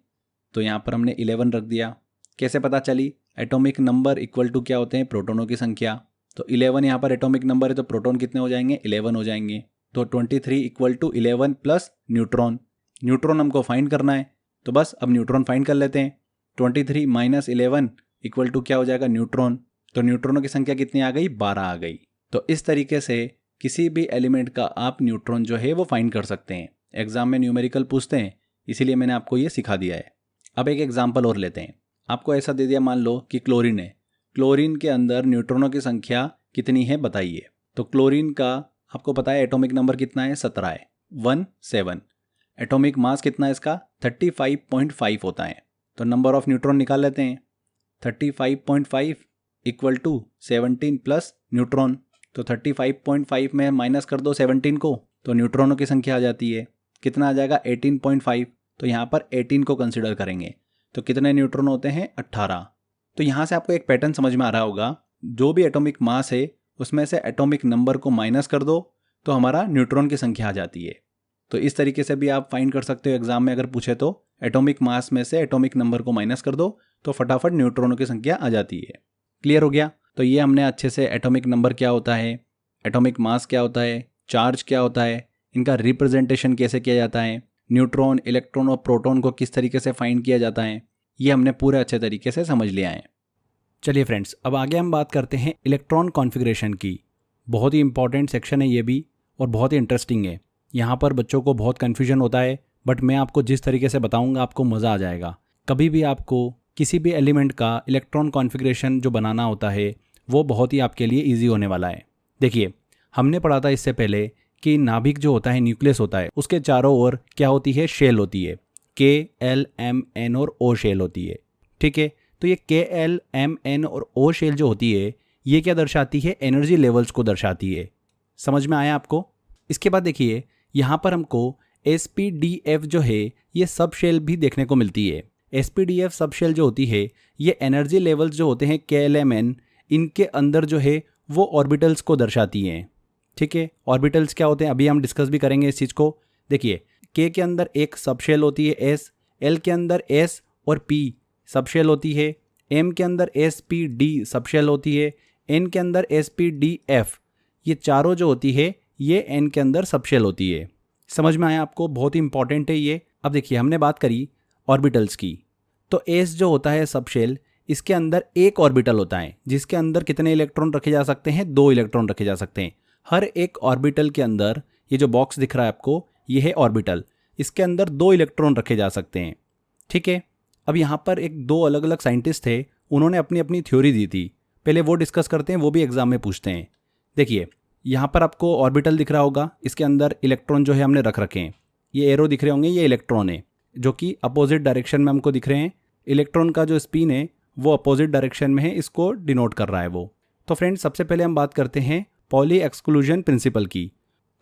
A: तो यहाँ पर हमने 11 रख दिया। कैसे पता चली? एटॉमिक नंबर इक्वल टू क्या होते हैं? प्रोटॉनों की संख्या। तो 11 यहाँ पर एटॉमिक नंबर है, तो प्रोटॉन कितने हो जाएंगे? 11 हो जाएंगे। तो 23 इक्वल टू 11 प्लस न्यूट्रॉन। न्यूट्रॉन हमको फाइंड करना है, तो बस अब न्यूट्रॉन फाइंड कर लेते हैं। 23 - 11 इक्वल टू क्या हो जाएगा? न्यूट्रॉन। तो न्यूट्रॉनों की संख्या कितनी आ गई? 12 आ गई। तो इस तरीके से किसी भी एलिमेंट का आप न्यूट्रॉन जो है वो फाइंड कर सकते हैं। एग्जाम में न्यूमेरिकल पूछते हैं, इसीलिए मैंने आपको ये सिखा दिया है। अब एक एग्जाम्पल और लेते हैं। आपको ऐसा दे दिया, मान लो कि क्लोरीन है, क्लोरीन के अंदर न्यूट्रॉनों की संख्या कितनी है बताइए। तो क्लोरीन का आपको पता है एटॉमिक नंबर कितना है? 17 है, 17। एटॉमिक मास कितना है इसका? 35.5 होता है। तो नंबर ऑफ न्यूट्रॉन निकाल लेते हैं। 35.5 इक्वल टू 17 प्लस न्यूट्रॉन। तो 35.5 में माइनस कर दो 17 को, तो न्यूट्रॉनों की संख्या आ जाती है। कितना आ जाएगा? 18.5। तो यहाँ पर 18 को कंसिडर करेंगे, तो कितने न्यूट्रॉन होते हैं? 18। तो यहाँ से आपको एक पैटर्न समझ में आ रहा होगा, जो भी एटॉमिक मास है उसमें से एटॉमिक नंबर को माइनस कर दो तो हमारा न्यूट्रॉन की संख्या आ जाती है। तो इस तरीके से भी आप फाइंड कर सकते हो एग्जाम में अगर पूछे तो। एटॉमिक मास में से एटॉमिक नंबर को माइनस कर दो तो फटाफट न्यूट्रॉनों की संख्या आ जाती है। क्लियर हो गया? तो ये हमने अच्छे से एटॉमिक नंबर क्या होता है, एटॉमिक मास क्या होता है, चार्ज क्या होता है, इनका रिप्रेजेंटेशन कैसे किया जाता है, न्यूट्रॉन, इलेक्ट्रॉन और प्रोटॉन को किस तरीके से फाइंड किया जाता है, ये हमने पूरे अच्छे तरीके से समझ लिया है। चलिए फ्रेंड्स, अब आगे हम बात करते हैं इलेक्ट्रॉन कॉन्फ़िगरेशन की। बहुत ही इंपॉर्टेंट सेक्शन है ये भी, और बहुत ही इंटरेस्टिंग है। यहाँ पर बच्चों को बहुत कन्फ्यूजन होता है, बट मैं आपको जिस तरीके से बताऊँगा आपको मज़ा आ जाएगा। कभी भी आपको किसी भी एलिमेंट का इलेक्ट्रॉन कॉन्फ़िगरेशन जो बनाना होता है वो बहुत ही आपके लिए ईजी होने वाला है। देखिए, हमने पढ़ा था इससे पहले कि नाभिक जो होता है, न्यूक्लियस होता है, उसके चारों ओर क्या होती है? शेल होती है। K, L, M, N और O शेल होती है। ठीक है, तो ये K, L, M, N और O शेल जो होती है ये क्या दर्शाती है? एनर्जी लेवल्स को दर्शाती है। समझ में आया आपको? इसके बाद देखिए, यहाँ पर हमको SPDF जो है ये सब शेल भी देखने को मिलती है। SPDF सब शेल जो होती है ये एनर्जी लेवल्स जो होते हैं KLMN, इनके अंदर जो है वो ऑर्बिटल्स को दर्शाती हैं। ठीक है, ऑर्बिटल्स क्या होते हैं अभी हम डिस्कस भी करेंगे इस चीज़ को। देखिए, K के अंदर एक सब शेल होती है S, L के अंदर S और P सब शेल होती है, M के अंदर SPD सब शेल होती है, N के अंदर SPDF, ये चारों जो होती है ये N के अंदर सब शेल होती है। समझ में आया आपको? बहुत ही इंपॉर्टेंट है ये। अब देखिए, हमने बात करी ऑर्बिटल्स की, तो S जो होता है सब शेल, इसके अंदर एक ऑर्बिटल होता है जिसके अंदर कितने इलेक्ट्रॉन रखे जा सकते हैं? 2 इलेक्ट्रॉन रखे जा सकते हैं। हर एक ऑर्बिटल के अंदर, ये जो बॉक्स दिख रहा है आपको, ये है ऑर्बिटल, इसके अंदर 2 इलेक्ट्रॉन रखे जा सकते हैं। ठीक है, अब यहाँ पर एक 2 अलग अलग साइंटिस्ट थे, उन्होंने अपनी अपनी थ्योरी दी थी। पहले वो डिस्कस करते हैं, वो भी एग्जाम में पूछते हैं। देखिए, यहाँ पर आपको ऑर्बिटल दिख रहा होगा, इसके अंदर इलेक्ट्रॉन जो है हमने रख रखे हैं। ये एरो दिख रहे होंगे, ये इलेक्ट्रॉन है जो कि अपोजिट डायरेक्शन में हमको दिख रहे हैं। इलेक्ट्रॉन का जो स्पिन है वो अपोजिट डायरेक्शन में है, इसको डिनोट कर रहा है वो। तो फ्रेंड्स सबसे पहले हम बात करते हैं पॉली एक्सक्लूजन प्रिंसिपल की।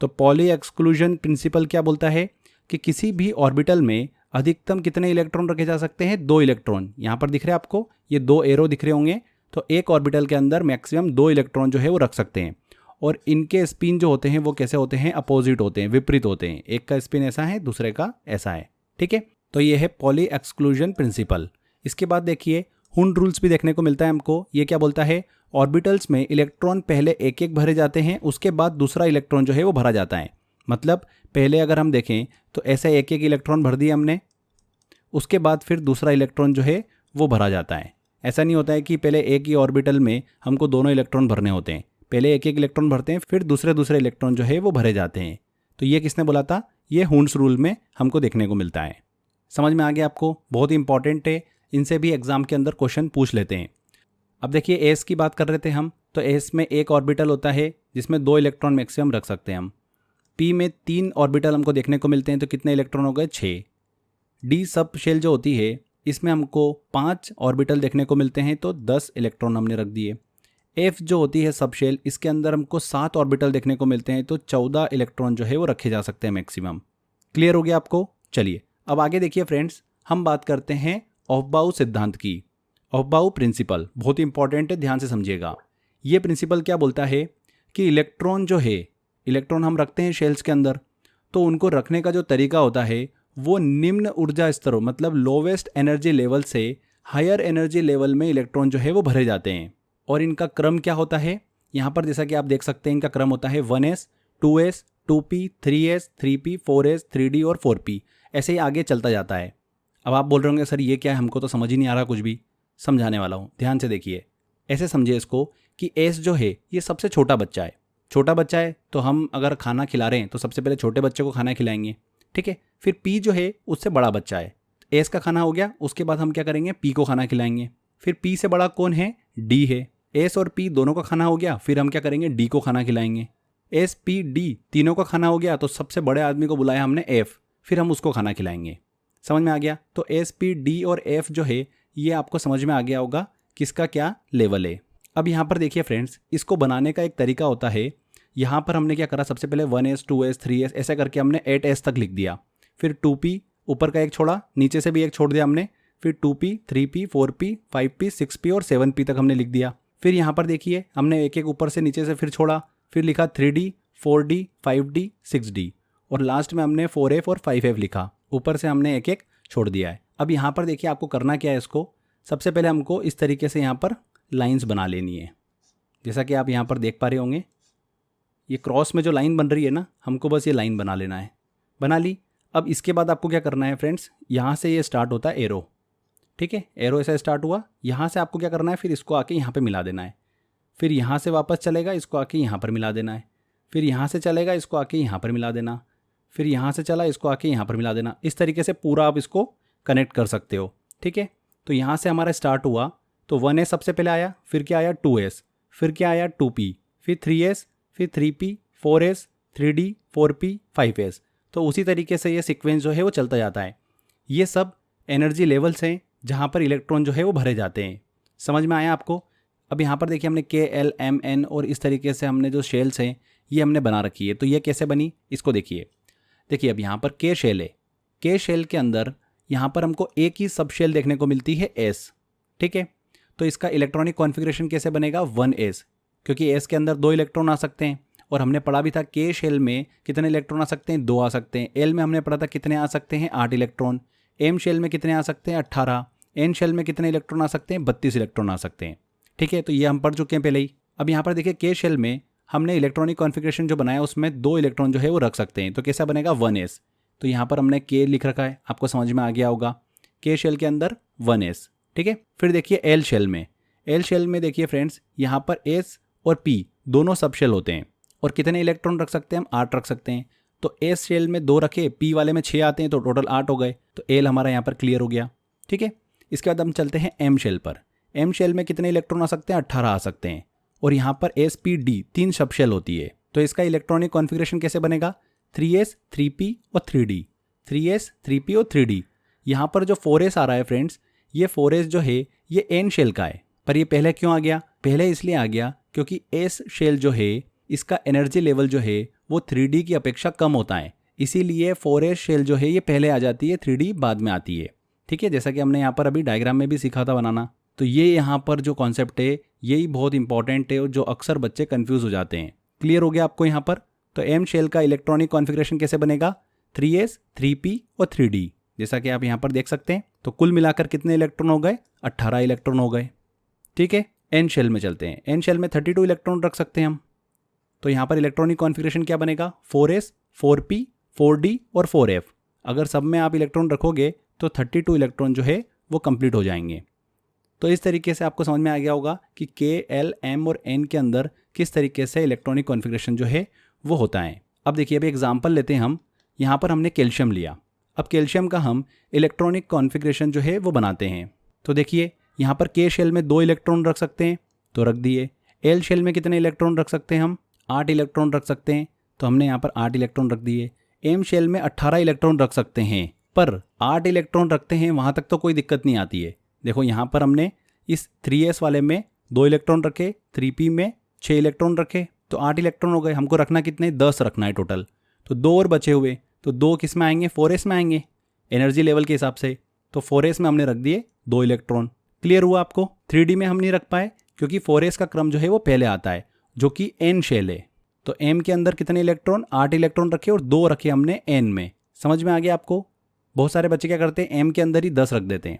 A: तो पॉली एक्सक्लूजन प्रिंसिपल क्या बोलता है कि किसी भी ऑर्बिटल में अधिकतम कितने इलेक्ट्रॉन रखे जा सकते हैं? 2 इलेक्ट्रॉन। यहाँ पर दिख रहे हैं आपको, ये 2 एरो दिख रहे होंगे। तो एक ऑर्बिटल के अंदर मैक्सिमम 2 इलेक्ट्रॉन जो है वो रख सकते हैं। और इनके स्पिन जो होते हैं वो कैसे होते हैं? अपोजिट होते हैं, विपरीत होते हैं। एक का स्पिन ऐसा है, दूसरे का ऐसा है। ठीक है, तो ये है पॉली एक्सक्लूजन प्रिंसिपल। इसके बाद देखिए हुंड रूल्स भी देखने को मिलता है हमको। ये क्या बोलता है? ऑर्बिटल्स में इलेक्ट्रॉन पहले एक एक भरे जाते हैं, उसके बाद दूसरा इलेक्ट्रॉन जो है वो भरा जाता है। मतलब पहले अगर हम देखें तो ऐसे एक एक इलेक्ट्रॉन भर दिए हमने, उसके बाद फिर दूसरा इलेक्ट्रॉन जो है वो भरा जाता है। ऐसा नहीं होता है कि पहले एक ही ऑर्बिटल में हमको दोनों इलेक्ट्रॉन भरने होते हैं। पहले एक एक इलेक्ट्रॉन भरते हैं, फिर दूसरे इलेक्ट्रॉन जो है वो भरे जाते हैं। तो ये किसने बोला था? ये हुंड्स रूल में हमको देखने को मिलता है। समझ में आ गया आपको? बहुत ही इंपॉर्टेंट है, इनसे भी एग्जाम के अंदर क्वेश्चन पूछ लेते हैं। अब देखिए एस की बात कर रहे थे हम, तो एस में एक ऑर्बिटल होता है जिसमें 2 इलेक्ट्रॉन मैक्सिमम रख सकते हैं हम। पी में 3 ऑर्बिटल हमको देखने को मिलते हैं, तो कितने इलेक्ट्रॉन हो गए? 6। डी सब शेल जो होती है इसमें हमको 5 ऑर्बिटल देखने को मिलते हैं, तो 10 इलेक्ट्रॉन हमने रख दिए। एफ जो होती है सब शेल, इसके अंदर हमको 7 ऑर्बिटल देखने को मिलते हैं, तो 14 इलेक्ट्रॉन जो है वो रखे जा सकते हैं मैक्सिमम। क्लियर हो गया आपको? चलिए अब आगे देखिए फ्रेंड्स, हम बात करते हैं ऑफबाउ सिद्धांत की। ऑफबाउ प्रिंसिपल बहुत ही इंपॉर्टेंट है, ध्यान से समझिएगा। ये प्रिंसिपल क्या बोलता है कि इलेक्ट्रॉन जो है, इलेक्ट्रॉन हम रखते हैं शेल्स के अंदर, तो उनको रखने का जो तरीका होता है वो निम्न ऊर्जा स्तरों, मतलब लोवेस्ट एनर्जी लेवल से हायर एनर्जी लेवल में इलेक्ट्रॉन जो है वो भरे जाते हैं। और इनका क्रम क्या होता है? यहाँ पर जैसा कि आप देख सकते हैं, इनका क्रम होता है 1s, 2s, 2p, 3s, 3p, 4s, 3d और 4p। ऐसे ही आगे चलता जाता है। अब आप बोल रहे होंगे सर ये क्या है, हमको तो समझ ही नहीं आ रहा कुछ भी। समझाने वाला हूँ, ध्यान से देखिए। ऐसे समझिए इसको कि एस जो है ये सबसे छोटा बच्चा है। छोटा बच्चा है तो हम अगर खाना खिला रहे हैं तो सबसे पहले छोटे बच्चे को खाना खिलाएंगे, ठीक है। फिर पी जो है उससे बड़ा बच्चा है, एस का खाना हो गया, उसके बाद हम क्या करेंगे? पी को खाना खिलाएंगे। फिर पी से बड़ा कौन है? डी है। एस और पी दोनों का खाना हो गया, फिर हम क्या करेंगे? डी को खाना खिलाएंगे। एस पी डी तीनों का खाना हो गया, तो सबसे बड़े आदमी को बुलाया हमने एफ, फिर हम उसको खाना खिलाएंगे। समझ में आ गया? तो एस पी डी और एफ जो है ये आपको समझ में आ गया होगा किसका क्या लेवल है। अब यहाँ पर देखिए फ्रेंड्स, इसको बनाने का एक तरीका होता है। यहाँ पर हमने क्या करा? सबसे पहले 1s, 2s, 3s ऐसा करके हमने 8s तक लिख दिया। फिर 2p ऊपर का एक छोड़ा, नीचे से भी एक छोड़ दिया हमने। फिर 2p, 3p, 4p, 5p, 6p और 7p तक हमने लिख दिया। फिर यहाँ पर देखिए हमने एक एक ऊपर से नीचे से फिर छोड़ा, फिर लिखा 3d, 4d, 5d, 6d और लास्ट में हमने 4f और 5f लिखा। ऊपर से हमने एक एक छोड़ दिया है। अब यहाँ पर देखिए आपको करना क्या है, इसको सबसे पहले हमको इस तरीके से यहाँ पर लाइंस बना लेनी है। जैसा कि आप यहाँ पर देख पा रहे होंगे, ये क्रॉस में जो लाइन बन रही है ना, हमको बस ये लाइन बना लेना है। बना ली। अब इसके बाद आपको क्या करना है फ्रेंड्स, यहाँ से ये स्टार्ट होता है एरो, ठीक है। एरो ऐसा स्टार्ट हुआ, यहाँ से आपको क्या करना है? फिर इसको आके यहाँ पे मिला देना है। फिर यहाँ से वापस चलेगा, इसको आके यहाँ पर मिला देना है। फिर यहाँ से चलेगा, इसको आके यहाँ पर मिला देना। फिर यहाँ से चला, इसको आके यहाँ पर मिला देना। इस तरीके से पूरा आप इसको कनेक्ट कर सकते हो, ठीक है। तो यहाँ से हमारा स्टार्ट हुआ, तो 1s सबसे पहले आया, फिर क्या आया? 2s, फिर क्या आया? 2p, फिर 3s, फिर 3p, 4s, 3d, 4p, 5s। तो उसी तरीके से ये सीक्वेंस जो है वो चलता जाता है। ये सब एनर्जी लेवल्स हैं जहाँ पर इलेक्ट्रॉन जो है वो भरे जाते हैं। समझ में आया आपको? अब यहाँ पर देखिए हमने के, एल, एम, एन और इस तरीके से हमने जो शेल्स हैं ये हमने बना रखी है। तो ये कैसे बनी इसको देखिए। देखिए अब यहाँ पर के शेल है, के शेल के अंदर यहाँ पर हमको एक ही सब शेल देखने को मिलती है एस, ठीक है। तो इसका इलेक्ट्रॉनिक कॉन्फ़िगरेशन कैसे बनेगा? 1s, क्योंकि एस के अंदर 2 इलेक्ट्रॉन आ सकते हैं। और हमने पढ़ा भी था के शेल में कितने इलेक्ट्रॉन आ सकते हैं? 2 आ सकते हैं। एल में हमने पढ़ा था कितने आ सकते हैं? 8 इलेक्ट्रॉन। एम शेल में कितने आ सकते हैं? 18। एन शेल में कितने इलेक्ट्रॉन आ सकते हैं? 32 इलेक्ट्रॉन आ सकते हैं, ठीक है। तो ये हम पढ़ चुके हैं पहले ही। अब यहाँ पर देखिए के शेल में हमने इलेक्ट्रॉनिक कॉन्फ़िगरेशन जो बनाया उसमें 2 इलेक्ट्रॉन जो है वो रख सकते हैं। तो कैसा बनेगा? 1s। तो यहाँ पर हमने के लिख रखा है, आपको समझ में आ गया होगा। के शेल के अंदर 1s, ठीक है। फिर देखिए एल शेल में, एल शेल में देखिए फ्रेंड्स यहाँ पर एस और पी दोनों सब शेल होते हैं। और कितने इलेक्ट्रॉन रख सकते हैं हम? 8 रख सकते हैं। तो एस शेल में 2 रखे, पी वाले में 6 आते हैं, तो टोटल 8 हो गए। तो एल हमारा यहाँ पर क्लियर हो गया, ठीक है। इसके बाद हम चलते हैं एम शेल पर। एम शेल में कितने इलेक्ट्रॉन आ सकते हैं? 18 आ सकते हैं। और यहाँ पर एस पी डी 3 सब शेल होती है। तो इसका इलेक्ट्रॉनिक कॉन्फ़िगरेशन कैसे बनेगा? 3s, 3p और 3d, 3s, 3p और 3d। यहाँ पर जो 4s आ रहा है फ्रेंड्स, ये 4s जो है ये एन शेल का है। पर ये पहले क्यों आ गया? पहले इसलिए आ गया क्योंकि एस शेल जो है इसका एनर्जी लेवल जो है वो 3D की अपेक्षा कम होता है, इसीलिए 4s शेल जो है ये पहले आ जाती है, 3D बाद में आती है। ठीक है, जैसा कि हमने यहाँ पर अभी डायग्राम में भी सीखा था बनाना। तो ये यहाँ पर जो कॉन्सेप्ट है यही बहुत इंपॉर्टेंट है, जो अक्सर बच्चे कंफ्यूज हो जाते हैं। क्लियर हो गया आपको यहाँ पर? तो एम शेल का इलेक्ट्रॉनिक कॉन्फ़िगरेशन कैसे बनेगा? 3s, 3p और 3d, जैसा कि आप यहाँ पर देख सकते हैं। तो कुल मिलाकर कितने इलेक्ट्रॉन हो गए? 18 इलेक्ट्रॉन हो गए। ठीक है, एन शेल में चलते हैं। एन शेल में 32 इलेक्ट्रॉन रख सकते हैं हम। तो यहाँ पर इलेक्ट्रॉनिक कॉन्फ़िगरेशन क्या बनेगा? 4s, 4p, 4d और 4f। अगर सब में आप इलेक्ट्रॉन रखोगे तो 32 इलेक्ट्रॉन जो है वो कंप्लीट हो जाएंगे। तो इस तरीके से आपको समझ में आ गया होगा कि के, एल, एम और एन के अंदर किस तरीके से इलेक्ट्रॉनिक कॉन्फ़िगरेशन जो है वो होता है। अब देखिए, अभी एग्जाम्पल लेते हैं हम। यहाँ पर हमने कैल्शियम लिया। अब कैल्शियम का हम इलेक्ट्रॉनिक कॉन्फ़िगरेशन जो है वो बनाते हैं। तो देखिए, यहाँ पर के शेल में 2 इलेक्ट्रॉन रख सकते हैं, तो रख दिए। एल शेल में कितने इलेक्ट्रॉन रख सकते हैं हम? 8 इलेक्ट्रॉन रख सकते हैं, तो हमने यहाँ पर 8 इलेक्ट्रॉन रख दिए। एम शेल में 18 इलेक्ट्रॉन रख सकते हैं, पर 8 इलेक्ट्रॉन रखते हैं वहाँ तक तो कोई दिक्कत नहीं आती है। देखो, यहाँ पर हमने इस 3s वाले में 2 इलेक्ट्रॉन रखे, 3p में 6 इलेक्ट्रॉन रखे, तो 8 इलेक्ट्रॉन हो गए। हमको रखना कितने? 10 रखना है टोटल। तो 2 और बचे हुए, तो 2 किस में आएंगे? 4s में आएंगे एनर्जी लेवल के हिसाब से। तो 4s में हमने रख दिए 2 इलेक्ट्रॉन। क्लियर हुआ आपको? 3d में हम नहीं रख पाए क्योंकि 4s का क्रम जो है वो पहले आता है, जो कि एन शेल है। तो m के अंदर कितने इलेक्ट्रॉन? 8 इलेक्ट्रॉन रखे और 2 रखे हमने n में। समझ में आ गया आपको? बहुत सारे बच्चे क्या करते हैं, m के अंदर ही 10 रख देते हैं,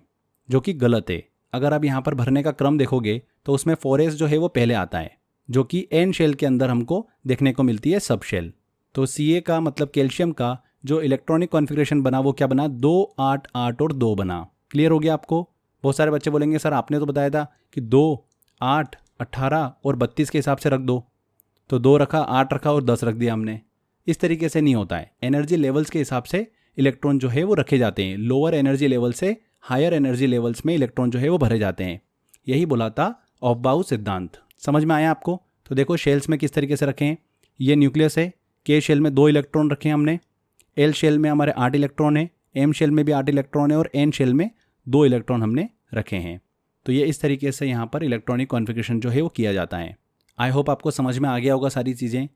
A: जो कि गलत है। अगर आप यहाँ पर भरने का क्रम देखोगे तो उसमें 4s जो है वो पहले आता है, जो कि एन शेल के अंदर हमको देखने को मिलती है सब शेल। तो Ca का मतलब कैल्शियम का जो इलेक्ट्रॉनिक कॉन्फ़िगरेशन बना वो क्या बना? 2, 8, 8 और 2 बना। क्लियर हो गया आपको? बहुत सारे बच्चे बोलेंगे सर आपने तो बताया था कि 2, 8, 18 और 32 के हिसाब से रख दो। तो 2 रखा, 8 रखा और 10 रख दिया हमने। इस तरीके से नहीं होता है। एनर्जी लेवल्स के हिसाब से इलेक्ट्रॉन जो है वो रखे जाते हैं। लोअर एनर्जी लेवल से हायर एनर्जी लेवल्स में इलेक्ट्रॉन जो है वो भरे जाते हैं। यही बोला था ऑफबाउ सिद्धांत। समझ में आया आपको? तो देखो, शेल्स में किस तरीके से रखे हैं। ये न्यूक्लियस है, के शेल में 2 इलेक्ट्रॉन रखे हैं हमने, एल शेल में हमारे 8 इलेक्ट्रॉन है, एम शेल में भी 8 इलेक्ट्रॉन है और एन शेल में 2 इलेक्ट्रॉन हमने रखे हैं। तो ये इस तरीके से यहाँ पर इलेक्ट्रॉनिक कॉन्फ़िगरेशन जो है वो किया जाता है। आई होप आपको समझ में आ गया होगा सारी चीज़ें।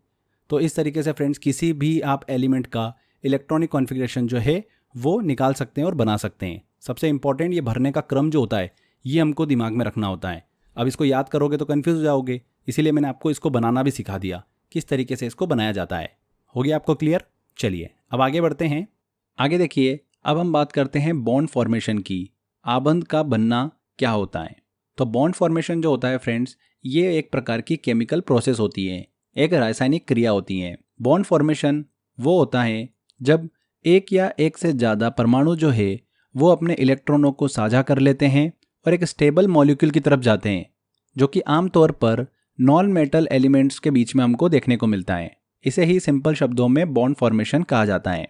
A: तो इस तरीके से फ्रेंड्स किसी भी आप एलिमेंट का इलेक्ट्रॉनिक कॉन्फ़िगरेशन जो है वो निकाल सकते हैं और बना सकते हैं। सबसे इंपॉर्टेंट ये भरने का क्रम जो होता है ये हमको दिमाग में रखना होता है। अब इसको याद करोगे तो कन्फ्यूज़ हो जाओगे, इसीलिए मैंने आपको इसको बनाना भी सिखा दिया, किस तरीके से इसको बनाया जाता है। हो गया आपको क्लियर? चलिए अब आगे बढ़ते हैं। आगे देखिए, अब हम बात करते हैं बॉन्ड फॉर्मेशन की। आबंध का बनना क्या होता है? तो बॉन्ड फॉर्मेशन जो होता है फ्रेंड्स, ये एक प्रकार की केमिकल प्रोसेस होती है, एक रासायनिक क्रिया होती है। बॉन्ड फॉर्मेशन वो होता है जब एक या एक से ज़्यादा परमाणु जो है वो अपने इलेक्ट्रॉनों को साझा कर लेते हैं और एक स्टेबल मॉलिक्यूल की तरफ जाते हैं, जो कि आमतौर पर नॉन मेटल एलिमेंट्स के बीच में हमको देखने को मिलता है। इसे ही सिंपल शब्दों में बॉन्ड फॉर्मेशन कहा जाता है।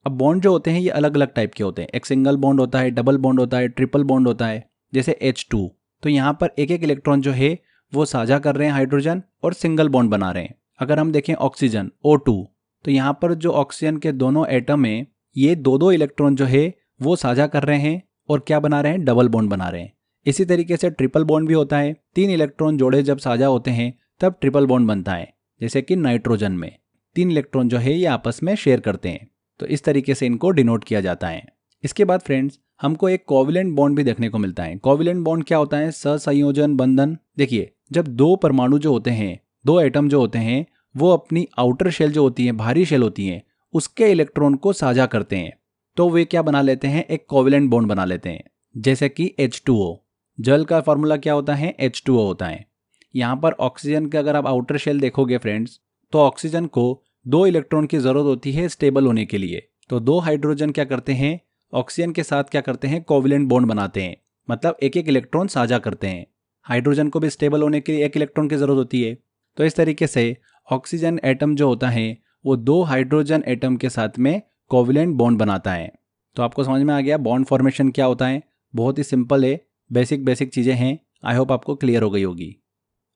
A: अब बॉन्ड जो होते हैं ये अलग अलग टाइप के होते हैं। एक सिंगल बॉन्ड होता है, डबल बॉन्ड होता है, ट्रिपल बॉन्ड होता है, जैसे H2। तो यहाँ पर एक एक इलेक्ट्रॉन जो है वो साझा कर रहे हैं हाइड्रोजन और सिंगल बॉन्ड बना रहे हैं। अगर हम देखें ऑक्सीजन O2, तो यहाँ पर जो ऑक्सीजन के दोनों एटम हैं ये 2-2 इलेक्ट्रॉन जो है वो साझा कर रहे हैं और क्या बना रहे हैं? डबल बॉन्ड बना रहे हैं। इसी तरीके से ट्रिपल बॉन्ड भी होता है। 3 इलेक्ट्रॉन जोड़े जब साझा होते हैं तब ट्रिपल बॉन्ड बनता है, जैसे कि नाइट्रोजन में 3 इलेक्ट्रॉन जो है ये आपस में शेयर करते हैं। तो इस तरीके से इनको डिनोट किया जाता है। इसके बाद फ्रेंड्स हमको एक कोवैलेंट बॉन्ड भी देखने को मिलता है। कोवैलेंट बॉन्ड क्या होता है? सहसंयोजन बंधन। देखिए, जब 2 परमाणु जो होते हैं, 2 एटम जो होते हैं, वो अपनी आउटर शेल जो होती है, भारी शेल होती है, उसके इलेक्ट्रॉन को साझा करते हैं, तो वे क्या बना लेते हैं? एक कोवैलेंट बॉन्ड बना लेते हैं, जैसे कि H2O। जल का फॉर्मूला क्या होता है? H2O होता है। यहाँ पर ऑक्सीजन का अगर आप आउटर शेल देखोगे फ्रेंड्स, तो ऑक्सीजन को 2 इलेक्ट्रॉन की जरूरत होती है स्टेबल होने के लिए। तो 2 हाइड्रोजन क्या करते हैं? ऑक्सीजन के साथ क्या करते हैं? कोवैलेंट बॉन्ड बनाते हैं, मतलब एक एक इलेक्ट्रॉन साझा करते हैं। हाइड्रोजन को भी स्टेबल होने के लिए 1 इलेक्ट्रॉन की जरूरत होती है। तो इस तरीके से ऑक्सीजन एटम जो होता है वो 2 हाइड्रोजन एटम के साथ में कोवैलेंट बॉन्ड बनाता है। तो आपको समझ में आ गया बॉन्ड फॉर्मेशन क्या होता है? बहुत ही सिंपल है, बेसिक चीज़ें हैं। आई होप आपको क्लियर हो गई होगी।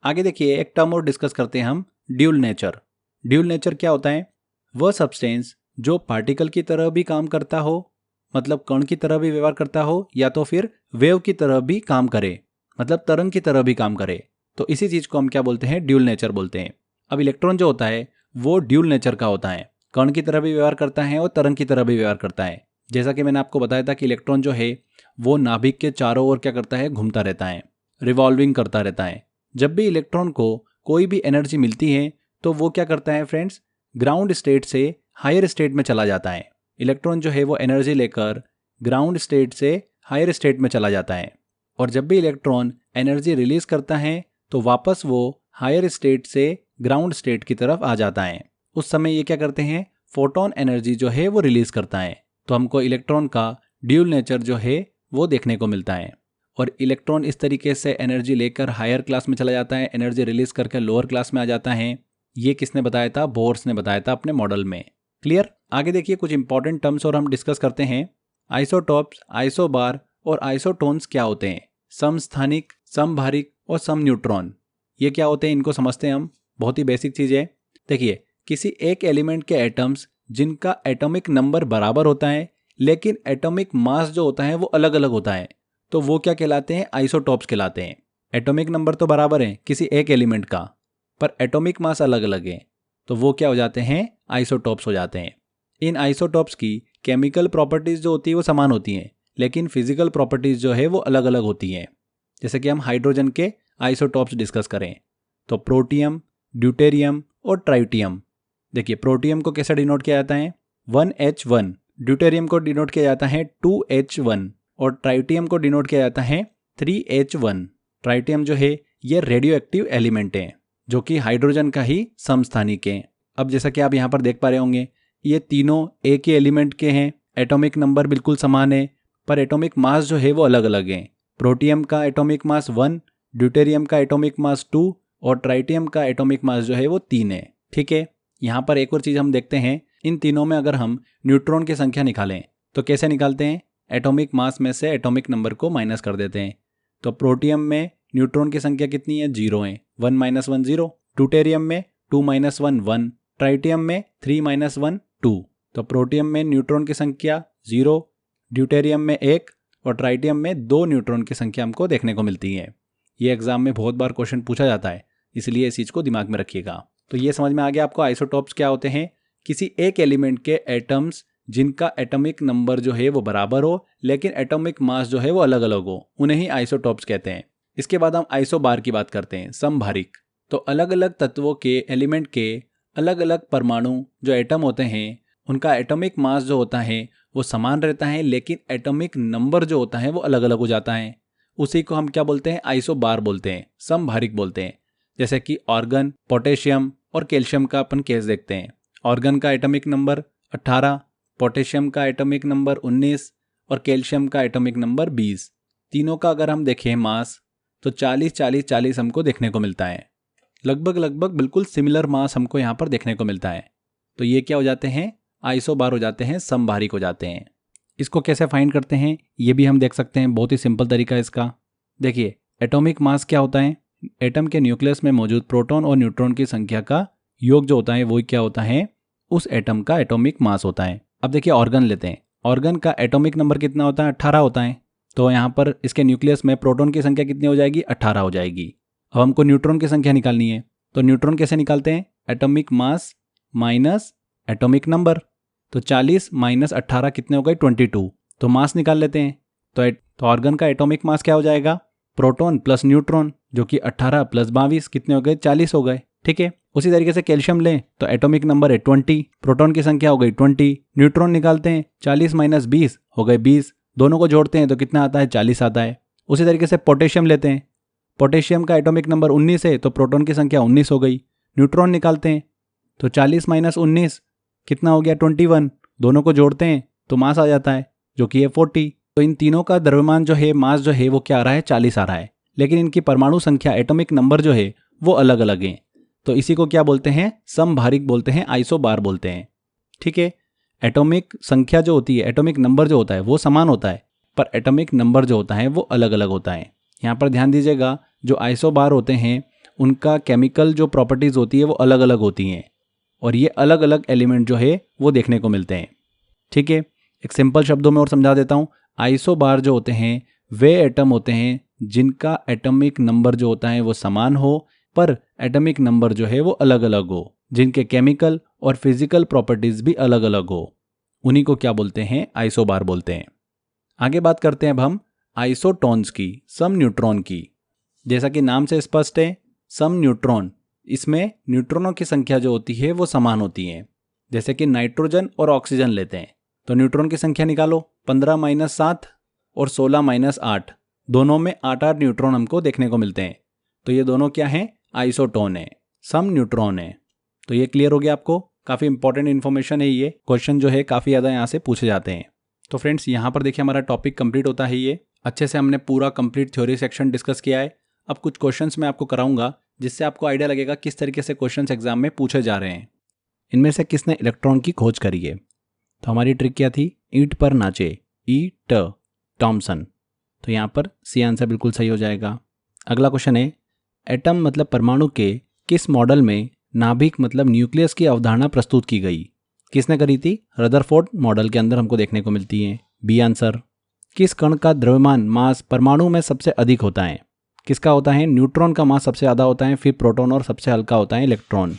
A: आगे देखिए, एक टर्म और डिस्कस करते हैं हम, ड्यूल नेचर। ड्यूल नेचर क्या होता है? वह सब्सटेंस जो पार्टिकल की तरह भी काम करता हो, मतलब कण की तरह भी व्यवहार करता हो, या तो फिर वेव की तरह भी काम करे, मतलब तरंग की तरह भी काम करे। तो इसी चीज़ को हम क्या बोलते हैं, ड्यूल नेचर बोलते हैं। अब इलेक्ट्रॉन जो होता है वो ड्यूल नेचर का होता है, कण की तरह भी व्यवहार करता है और तरंग की तरह भी व्यवहार करता है। जैसा कि मैंने आपको बताया था कि इलेक्ट्रॉन जो है वो नाभिक के चारों ओर क्या करता है, घूमता रहता है, रिवॉल्विंग करता रहता है। जब भी इलेक्ट्रॉन को कोई भी एनर्जी मिलती है तो वो क्या करता है फ्रेंड्स, ग्राउंड स्टेट से हायर स्टेट में चला जाता है। इलेक्ट्रॉन जो है वो एनर्जी लेकर ग्राउंड स्टेट से हायर स्टेट में चला जाता है, और जब भी इलेक्ट्रॉन एनर्जी रिलीज करता है तो वापस वो हायर स्टेट से ग्राउंड स्टेट की तरफ आ जाता है। उस समय ये क्या करते हैं, फोटोन एनर्जी जो है वो रिलीज करता है। तो हमको इलेक्ट्रॉन का ड्यूल नेचर जो है वो देखने को मिलता है। और इलेक्ट्रॉन इस तरीके से एनर्जी लेकर हायर क्लास में चला जाता है, एनर्जी रिलीज करके लोअर क्लास में आ जाता है। ये किसने बताया था, बोर्स ने बताया था अपने मॉडल में। क्लियर। आगे देखिए कुछ इंपॉर्टेंट टर्म्स और हम डिस्कस करते हैं। आइसोटॉप्स, आइसोबार और आइसोटोन्स क्या होते हैं। समस्थानिक, समभारिक और सम न्यूट्रॉन, ये क्या होते हैं, इनको समझते हैं हम। बहुत ही बेसिक चीज़ है। देखिए, किसी एक एलिमेंट के एटम्स जिनका एटॉमिक नंबर बराबर होता है लेकिन एटॉमिक मास जो होता है वो अलग अलग होता है, तो वो क्या कहलाते हैं, आइसोटॉप्स कहलाते हैं। एटॉमिक नंबर तो बराबर है किसी एक एलिमेंट का, पर एटॉमिक मास अलग अलग है, तो वो क्या हो जाते हैं, आइसोटॉप्स हो जाते हैं। इन आइसोटॉप्स की केमिकल प्रॉपर्टीज जो होती है वो समान होती हैं, लेकिन फिजिकल प्रॉपर्टीज जो है वो अलग अलग होती हैं। जैसे कि हम हाइड्रोजन के आइसोटॉप्स डिस्कस करें तो प्रोटियम, ड्यूटेरियम और ट्राइटियम। देखिए, प्रोटियम को कैसे डिनोट किया जाता है, 1H1, ड्यूटेरियम को डिनोट किया जाता है 2H1 और ट्राइटियम को डिनोट किया जाता है 3H1। ट्राइटियम जो है ये रेडियो एक्टिव एलिमेंट है जो कि हाइड्रोजन का ही समस्थानिक है। अब जैसा कि आप यहाँ पर देख पा रहे होंगे, ये तीनों एक ही एलिमेंट के हैं, एटॉमिक नंबर बिल्कुल समान है, पर एटॉमिक मास जो है वो अलग अलग है। प्रोटियम का एटॉमिक मास 1, ड्यूटेरियम का एटॉमिक मास 2 और ट्राइटियम का एटॉमिक मास जो है वो 3 है। ठीक है। यहाँ पर एक और चीज़ हम देखते हैं, इन तीनों में अगर हम न्यूट्रॉन की संख्या निकालें तो कैसे निकालते हैं, एटॉमिक मास में से एटॉमिक नंबर को माइनस कर देते हैं। तो प्रोटियम में न्यूट्रॉन की संख्या कितनी है, 0 है, 1 - 1 0। ड्यूटेरियम में 2 - 1 1। ट्राइटियम में 3 - 1 2। तो प्रोटियम में न्यूट्रॉन की संख्या 0, ड्यूटेरियम में 1 और ट्राइटियम में 2 न्यूट्रॉन की संख्या हमको देखने को मिलती है। ये एग्जाम में बहुत बार क्वेश्चन पूछा जाता है, इसलिए इस चीज़ को दिमाग में रखिएगा। तो ये समझ में आ गया आपको आइसोटॉप्स क्या होते हैं, किसी एक एलिमेंट के एटम्स जिनका एटॉमिक नंबर जो है वो बराबर हो लेकिन एटॉमिक मास जो है वो अलग अलग हो, उन्हें ही आइसोटॉप्स कहते हैं। इसके बाद हम आइसोबार की बात करते हैं, समभारिक। तो अलग अलग तत्वों के एलिमेंट के अलग अलग परमाणु जो एटम होते हैं उनका एटॉमिक मास जो होता है वो समान रहता है, लेकिन एटॉमिक नंबर जो होता है वो अलग अलग हो जाता है। उसी को हम क्या बोलते हैं, आइसोबार बोलते हैं, समभारिक बोलते हैं। जैसे कि ऑर्गन, पोटेशियम और कैल्शियम का अपन केस देखते हैं। ऑर्गन का एटॉमिक नंबर 18, पोटेशियम का एटॉमिक नंबर 19 और कैल्शियम का एटॉमिक नंबर 20। तीनों का अगर हम देखें मास तो 40 40 40 हमको देखने को मिलता है। लगभग बिल्कुल सिमिलर मास हमको यहाँ पर देखने को मिलता है। तो ये क्या हो जाते हैं, आइसोबार हो जाते हैं, समभारिक हो जाते हैं। इसको कैसे फाइंड करते हैं ये भी हम देख सकते हैं, बहुत ही सिंपल तरीका है इसका। देखिए, एटॉमिक मास क्या होता है, एटम के न्यूक्लियस में मौजूद प्रोटॉन और न्यूट्रॉन की संख्या का योग जो होता है वो क्या होता है, उस एटम का एटॉमिक मास होता है। अब देखिए ऑर्गन लेते हैं, ऑर्गन का एटॉमिक नंबर कितना होता है, 18 होता है। तो यहाँ पर इसके न्यूक्लियस में प्रोटॉन की संख्या कितनी हो जाएगी, 18 हो जाएगी। अब हमको न्यूट्रॉन की संख्या निकालनी है, तो न्यूट्रॉन कैसे निकालते हैं, atomic mass minus atomic number. तो 40 - 18 कितने हो गए, 22। तो मास निकाल लेते हैं। तो ऑर्गन का एटॉमिक मास क्या हो जाएगा, प्रोटॉन प्लस न्यूट्रॉन, जो कि 18 + 22 कितने हो गए, 40 हो गए। ठीक है। उसी तरीके से कैल्शियम लें तो एटॉमिक नंबर है 20, प्रोटॉन की संख्या हो गई 20, न्यूट्रॉन निकालते हैं 40 - 20 हो गए 20, दोनों को जोड़ते हैं तो कितना आता है, 40 आता है। उसी तरीके से पोटेशियम लेते हैं, पोटेशियम का एटॉमिक नंबर 19 है तो प्रोटॉन की संख्या 19 हो गई। न्यूट्रॉन निकालते हैं तो 40 - 19 कितना हो गया, 21, दोनों को जोड़ते हैं तो मास आ जाता है जो कि है 40। तो इन तीनों का द्रव्यमान जो है, मास जो है वो क्या आ रहा है, 40 आ रहा है, लेकिन इनकी परमाणु संख्या, एटॉमिक नंबर जो है वो अलग अलग हैं। तो इसी को क्या बोलते हैं, समभारिक बोलते हैं, आइसोबार बोलते हैं। ठीक है। एटॉमिक संख्या जो होती है, एटॉमिक नंबर जो होता है वो समान होता है, पर एटॉमिक नंबर जो होता है वो अलग अलग होता है। यहाँ पर ध्यान दीजिएगा, जो आइसोबार होते हैं उनका केमिकल जो प्रॉपर्टीज होती है वो अलग अलग होती हैं, और ये अलग अलग एलिमेंट जो है वो देखने को मिलते हैं। ठीक है। एक सिंपल शब्दों में और समझा देता हूँ, आइसोबार जो होते हैं वे एटम होते हैं जिनका एटॉमिक नंबर जो होता है वो समान हो, पर एटॉमिक नंबर जो है वो अलग अलग हो, जिनके केमिकल और फिजिकल प्रॉपर्टीज भी अलग अलग हो, उन्हीं को क्या बोलते हैं? आइसोबार बोलते हैं। आगे बात करते हैं अब हम आइसोटोन्स की, सम न्यूट्रॉन की। जैसा कि नाम से स्पष्ट है, सम न्यूट्रॉन, इसमें न्यूट्रॉनों की संख्या जो होती है वो समान होती है। जैसे कि नाइट्रोजन और ऑक्सीजन लेते हैं तो न्यूट्रॉन की संख्या निकालो, 15 - 7 और 16 - 8, दोनों में 8 न्यूट्रॉन हमको देखने को मिलते हैं। तो ये दोनों क्या हैं? आइसोटोन है, सम न्यूट्रॉन है। तो ये क्लियर हो गया आपको? काफ़ी इंपॉर्टेंट इन्फॉर्मेशन है ये। क्वेश्चन जो है काफ़ी ज़्यादा यहाँ से पूछे जाते हैं। तो फ्रेंड्स, यहाँ पर देखिए हमारा टॉपिक कंप्लीट होता है। ये अच्छे से हमने पूरा कंप्लीट थ्योरी सेक्शन डिस्कस किया है। अब कुछ क्वेश्चंस मैं आपको कराऊंगा जिससे आपको आइडिया लगेगा किस तरीके से क्वेश्चंस एग्जाम में पूछे जा रहे हैं। इनमें से किसने इलेक्ट्रॉन की खोज करी है? तो हमारी ट्रिक क्या थी? ईंट पर नाचे, ईट टॉमसन। तो यहाँ पर सी आंसर बिल्कुल सही हो जाएगा। अगला क्वेश्चन है, एटम मतलब परमाणु के किस मॉडल में नाभिक मतलब न्यूक्लियस की अवधारणा प्रस्तुत की गई? किसने करी थी? रदरफोर्ड मॉडल के अंदर हमको देखने को मिलती है। B answer. किस कण का द्रव्यमान मास परमाणु में सबसे अधिक होता है? किसका होता है? न्यूट्रॉन का मास सबसे ज़्यादा होता है, फिर प्रोटॉन और सबसे हल्का होता है इलेक्ट्रॉन।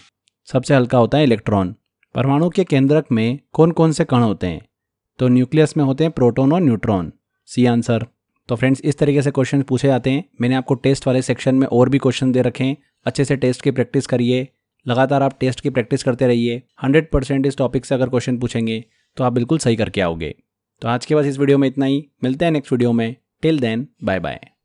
A: सबसे हल्का होता है इलेक्ट्रॉन। परमाणु के केंद्रक में कौन कौन से कण होते हैं? तो न्यूक्लियस में होते हैं प्रोटॉन और न्यूट्रॉन। C answer. तो फ्रेंड्स, इस तरीके से क्वेश्चन पूछे जाते हैं। मैंने आपको टेस्ट वाले सेक्शन में और भी क्वेश्चन दे रखे हैं। अच्छे से टेस्ट की प्रैक्टिस करिए, लगातार आप टेस्ट की प्रैक्टिस करते रहिए। 100% इस टॉपिक से अगर क्वेश्चन पूछेंगे तो आप बिल्कुल सही करके आओगे। तो आज के बस इस वीडियो में इतना ही। मिलते हैं नेक्स्ट वीडियो में। Till then, bye bye.